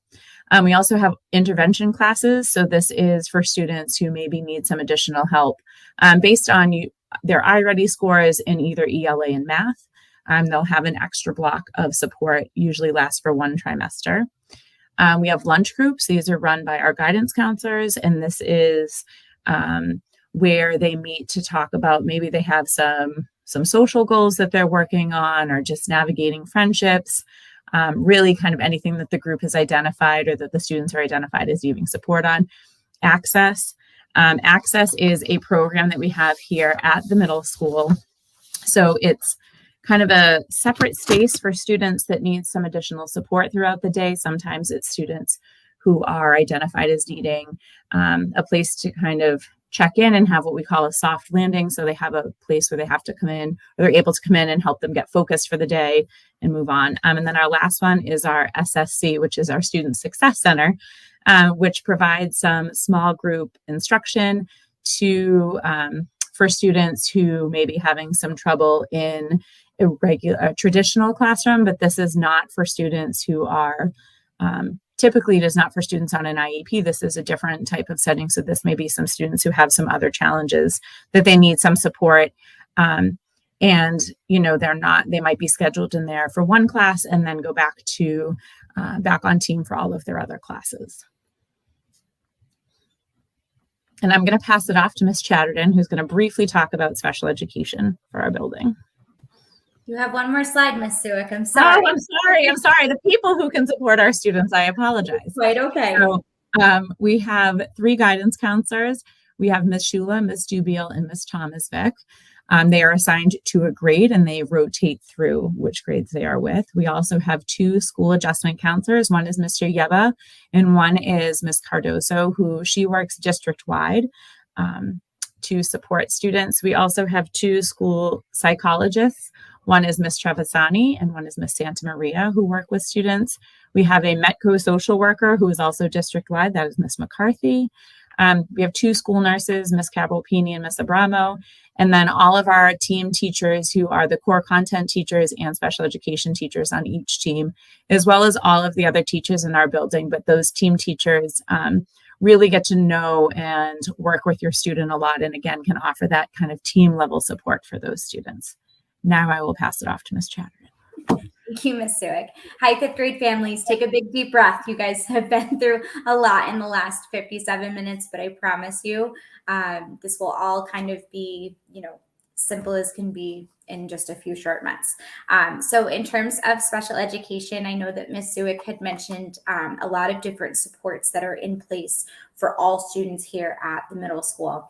We also have intervention classes. So this is for students who maybe need some additional help based on their iReady scores in either ELA and math. They'll have an extra block of support, usually lasts for 1 trimester. We have lunch groups. These are run by our guidance counselors, and this is where they meet to talk about maybe they have some social goals that they're working on, or just navigating friendships, really kind of anything that the group has identified or that the students are identified as needing support on. Access. Access is a program that we have here at the middle school. So it's kind of a separate space for students that need some additional support throughout the day. Sometimes it's students who are identified as needing a place to kind of check in and have what we call a soft landing. So they have a place where they have to come in, or they're able to come in and help them get focused for the day and move on. And then our last one is our SSC, which is our Student Success Center, which provides some small group instruction for students who may be having some trouble in a traditional classroom, but this is not for students who are typically it is not for students on an IEP. This is a different type of setting. So this may be some students who have some other challenges that they need some support. And, they might be scheduled in there for one class and then go back on team for all of their other classes. And I'm going to pass it off to Ms. Chatterton, who's going to briefly talk about special education for our building. You have one more slide, Ms. Suick. I'm sorry. Oh, I'm sorry. The people who can support our students, I apologize. Right, okay. So we have 3 guidance counselors. We have Ms. Shula, Ms. Dubiel, and Ms. Thomas-Vick. They are assigned to a grade and they rotate through which grades they are with. We also have 2 school adjustment counselors. One is Mr. Yeba and one is Ms. Cardoso, who she works district-wide to support students. We also have 2 school psychologists. One is Ms. Trevisani and one is Ms. Santa Maria, who work with students. We have a Metco social worker who is also district-wide. That is Ms. McCarthy. We have 2 school nurses, Ms. Cabalpini and Ms. Abramo, and then all of our team teachers who are the core content teachers and special education teachers on each team, as well as all of the other teachers in our building. But those team teachers really get to know and work with your student a lot, and again, can offer that kind of team level support for those students. Now I will pass it off to Ms. Chatterton. Thank you, Ms. Suick. Hi, 5th grade families. Take a big deep breath. You guys have been through a lot in the last 57 minutes, but I promise you this will all kind of be, simple as can be in just a few short months. So in terms of special education, I know that Ms. Suick had mentioned a lot of different supports that are in place for all students here at the middle school.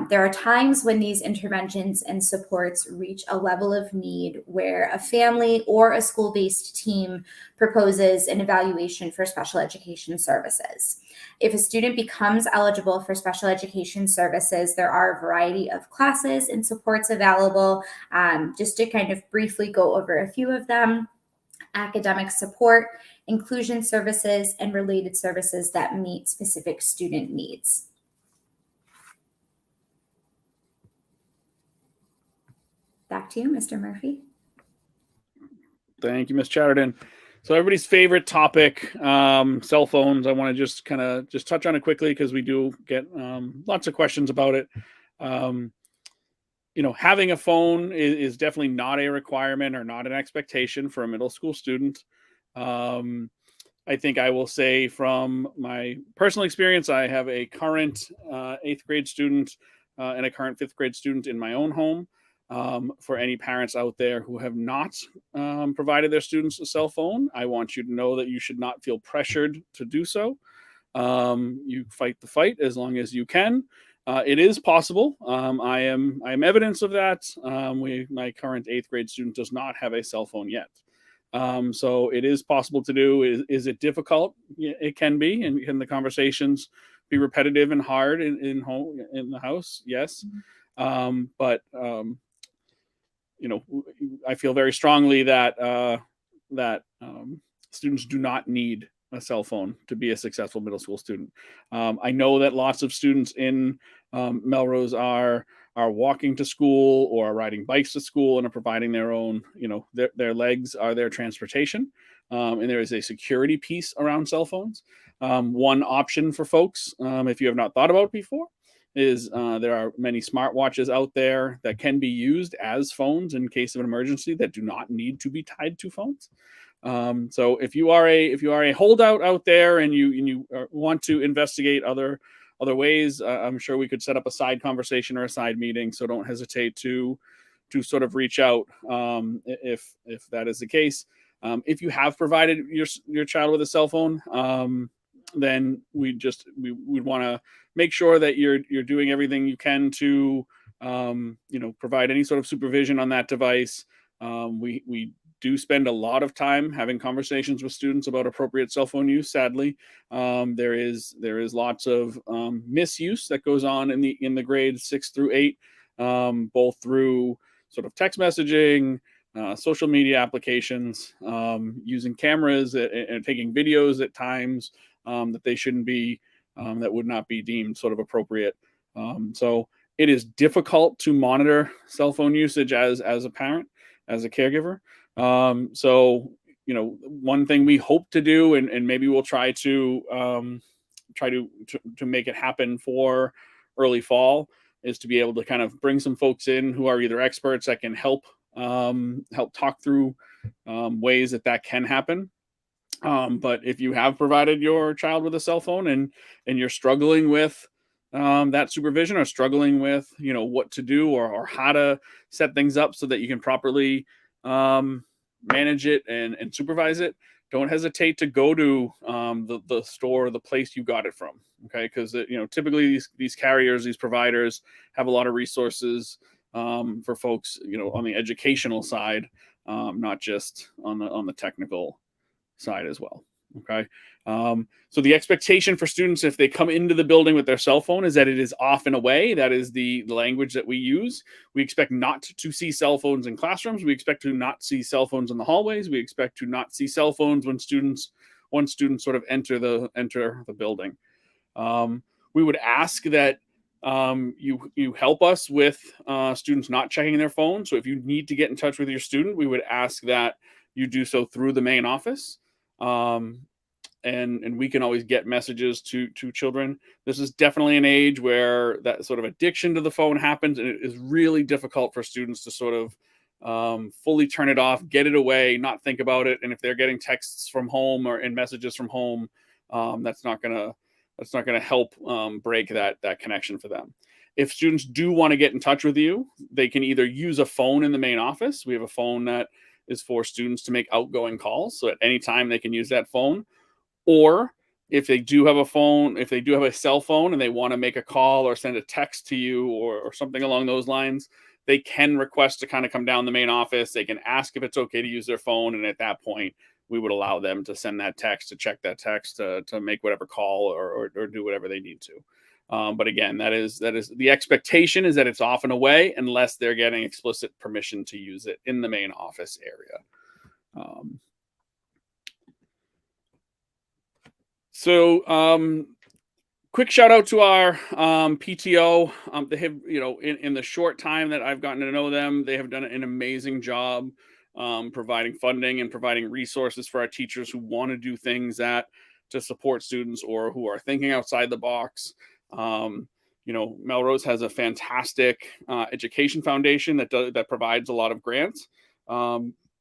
There are times when these interventions and supports reach a level of need where a family or a school-based team proposes an evaluation for special education services. If a student becomes eligible for special education services, there are a variety of classes and supports available. Just to kind of briefly go over a few of them: academic support, inclusion services, and related services that meet specific student needs. Back to you, Mr. Murphy. Thank you, Ms. Chatterton. So everybody's favorite topic, cell phones. I want to just touch on it quickly because we do get lots of questions about it. Having a phone is definitely not a requirement or not an expectation for a middle school student. I think I will say from my personal experience, I have a current 8th grade student and a current 5th grade student in my own home. For any parents out there who have not provided their students a cell phone, I want you to know that you should not feel pressured to do so. You fight the fight as long as you can. It is possible. I am evidence of that. My current 8th grade student does not have a cell phone yet. So it is possible to do. Is it difficult? Yeah, it can be, and can the conversations be repetitive and hard in the house? Yes, but I feel very strongly that students do not need a cell phone to be a successful middle school student. I know that lots of students in Melrose are walking to school or are riding bikes to school and are providing their own, their legs are their transportation. And there is a security piece around cell phones. One option for folks, if you have not thought about it before, is there are many smartwatches out there that can be used as phones in case of an emergency that do not need to be tied to phones. So if you are a holdout out there and you want to investigate other ways, I'm sure we could set up a side conversation or a side meeting. So don't hesitate to sort of reach out if that is the case. If you have provided your child with a cell phone, then we want to make sure that you're doing everything you can to provide any sort of supervision on that device. We do spend a lot of time having conversations with students about appropriate cell phone use. Sadly, there is lots of misuse that goes on in the grades 6 through 8, both through sort of text messaging, social media applications, using cameras and taking videos at times that they shouldn't be, that would not be deemed sort of appropriate. So it is difficult to monitor cell phone usage as a parent, as a caregiver. So one thing we hope to do, and maybe we'll try to make it happen for early fall, is to be able to kind of bring some folks in who are either experts that can help talk through ways that can happen. But if you have provided your child with a cell phone and you're struggling with that supervision, or struggling with what to do or how to set things up so that you can properly manage it and supervise it, don't hesitate to go to the store, the place you got it from. Okay, because typically these carriers, these providers have a lot of resources for folks on the educational side, not just on the technical side as well. Okay. So the expectation for students, if they come into the building with their cell phone, is that it is off and away. That is the language that we use. We expect not to see cell phones in classrooms. We expect to not see cell phones in the hallways. We expect to not see cell phones when students sort of enter the building. We would ask that you help us with students not checking their phone. So if you need to get in touch with your student, we would ask that you do so through the main office. And we can always get messages to children. This is definitely an age where that sort of addiction to the phone happens, and it is really difficult for students to sort of fully turn it off, get it away, not think about it. And if they're getting texts from home or in messages from home, that's not gonna help break that connection for them. If students do want to get in touch with you, they can either use a phone in the main office. We have a phone that is for students to make outgoing calls. So at any time they can use that phone. Or if they do have a cell phone and they want to make a call or send a text to you or something along those lines, they can request to kind of come down the main office. They can ask if it's okay to use their phone. And at that point, we would allow them to send that text, to check that text, to make whatever call or do whatever they need to. But again, that is the expectation, is that it's off and away unless they're getting explicit permission to use it in the main office area. Quick shout out to our PTO. They have, in the short time that I've gotten to know them, they have done an amazing job providing funding and providing resources for our teachers who want to do things to support students or who are thinking outside the box. Melrose has a fantastic education foundation that provides a lot of grants.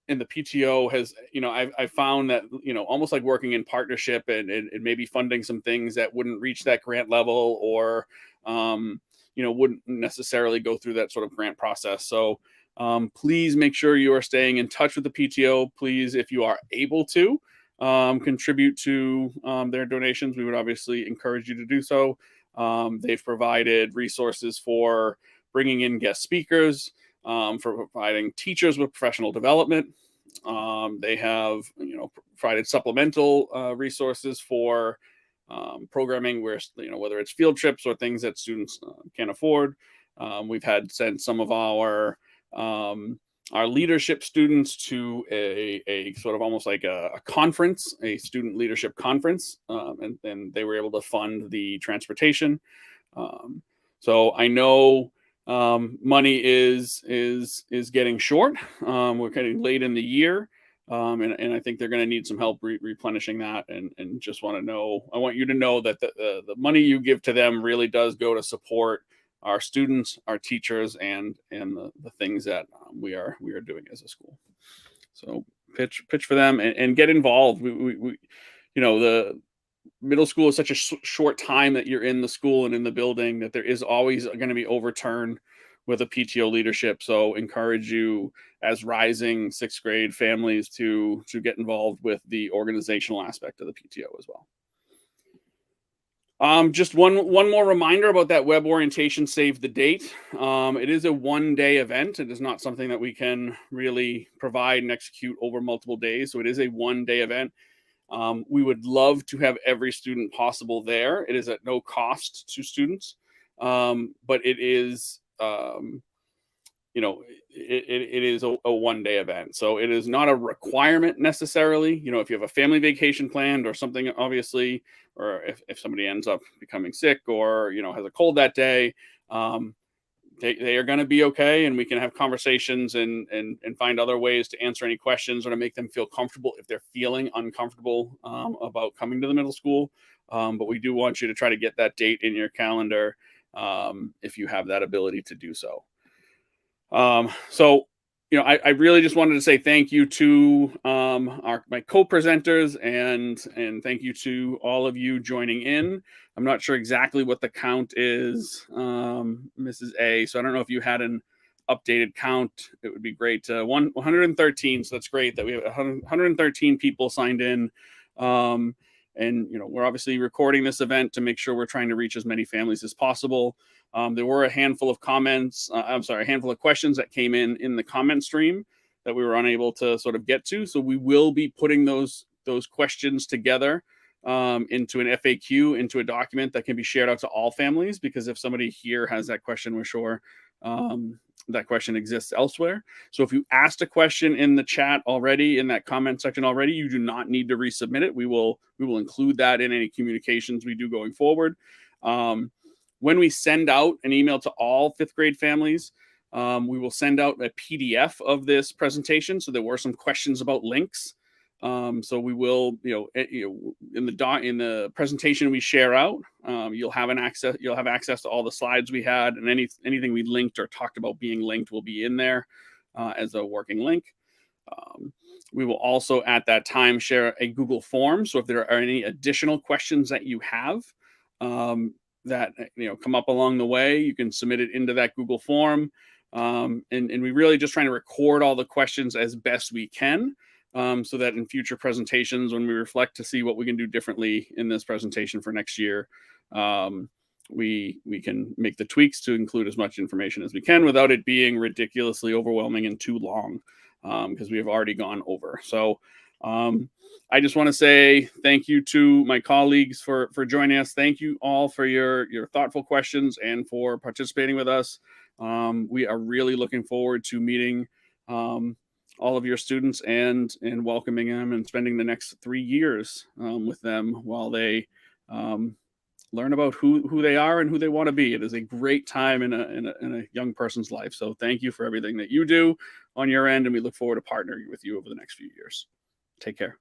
And the PTO has, I found that, almost like working in partnership and maybe funding some things that wouldn't reach that grant level or, wouldn't necessarily go through that sort of grant process. So please make sure you are staying in touch with the PTO. Please, if you are able to contribute to their donations, we would obviously encourage you to do so. They've provided resources for bringing in guest speakers, for providing teachers with professional development. They have, provided supplemental resources for programming where, whether it's field trips or things that students can't afford. We've had sent some of our leadership students to a sort of almost like a conference, a student leadership conference, and they were able to fund the transportation. So I know money is getting short. We're getting late in the year, and I think they're going to need some help replenishing that. And just want you to know that the money you give to them really does go to support our students, our teachers, and the things that we are doing as a school. So pitch for them and get involved. We the middle school is such a short time that you're in the school and in the building that there is always going to be overturn with a PTO leadership. So encourage you as rising sixth grade families to get involved with the organizational aspect of the PTO as well. Just one more reminder about that web orientation, save the date. It is a one-day event. It is not something that we can really provide and execute over multiple days. So it is a one-day event. We would love to have every student possible there. It is at no cost to students, but it is, it is a one-day event. So it is not a requirement necessarily. If you have a family vacation planned or something, obviously, or if somebody ends up becoming sick or, has a cold that day, they are going to be okay, and we can have conversations and find other ways to answer any questions or to make them feel comfortable if they're feeling uncomfortable about coming to the middle school. But we do want you to try to get that date in your calendar if you have that ability to do so. I really just wanted to say thank you to my co-presenters and thank you to all of you joining in. I'm not sure exactly what the count is, Mrs. A. So I don't know if you had an updated count. It would be great. 113. So that's great that we have 113 people signed in. And we're obviously recording this event to make sure we're trying to reach as many families as possible. There were a handful of a handful of questions that came in the comment stream that we were unable to sort of get to. So we will be putting those questions together into an FAQ, into a document that can be shared out to all families, because if somebody here has that question, we're sure that question exists elsewhere. So if you asked a question in the chat already, in that comment section already, you do not need to resubmit it. We will include that in any communications we do going forward. When we send out an email to all fifth grade families, we will send out a PDF of this presentation. So there were some questions about links. So we will, in the presentation we share out, you'll have access to all the slides we had, and anything we linked or talked about being linked will be in there as a working link. We will also at that time share a Google form. So if there are any additional questions that you have that come up along the way, you can submit it into that Google form. And we really just trying to record all the questions as best we can. So that in future presentations, when we reflect to see what we can do differently in this presentation for next year, we can make the tweaks to include as much information as we can without it being ridiculously overwhelming and too long, because we have already gone over. So I just want to say thank you to my colleagues for joining us. Thank you all for your thoughtful questions and for participating with us. We are really looking forward to meeting all of your students and welcoming them and spending the next 3 years with them while they learn about who they are and who they want to be. It is a great time in a young person's life. So thank you for everything that you do on your end, and we look forward to partnering with you over the next few years. Take care.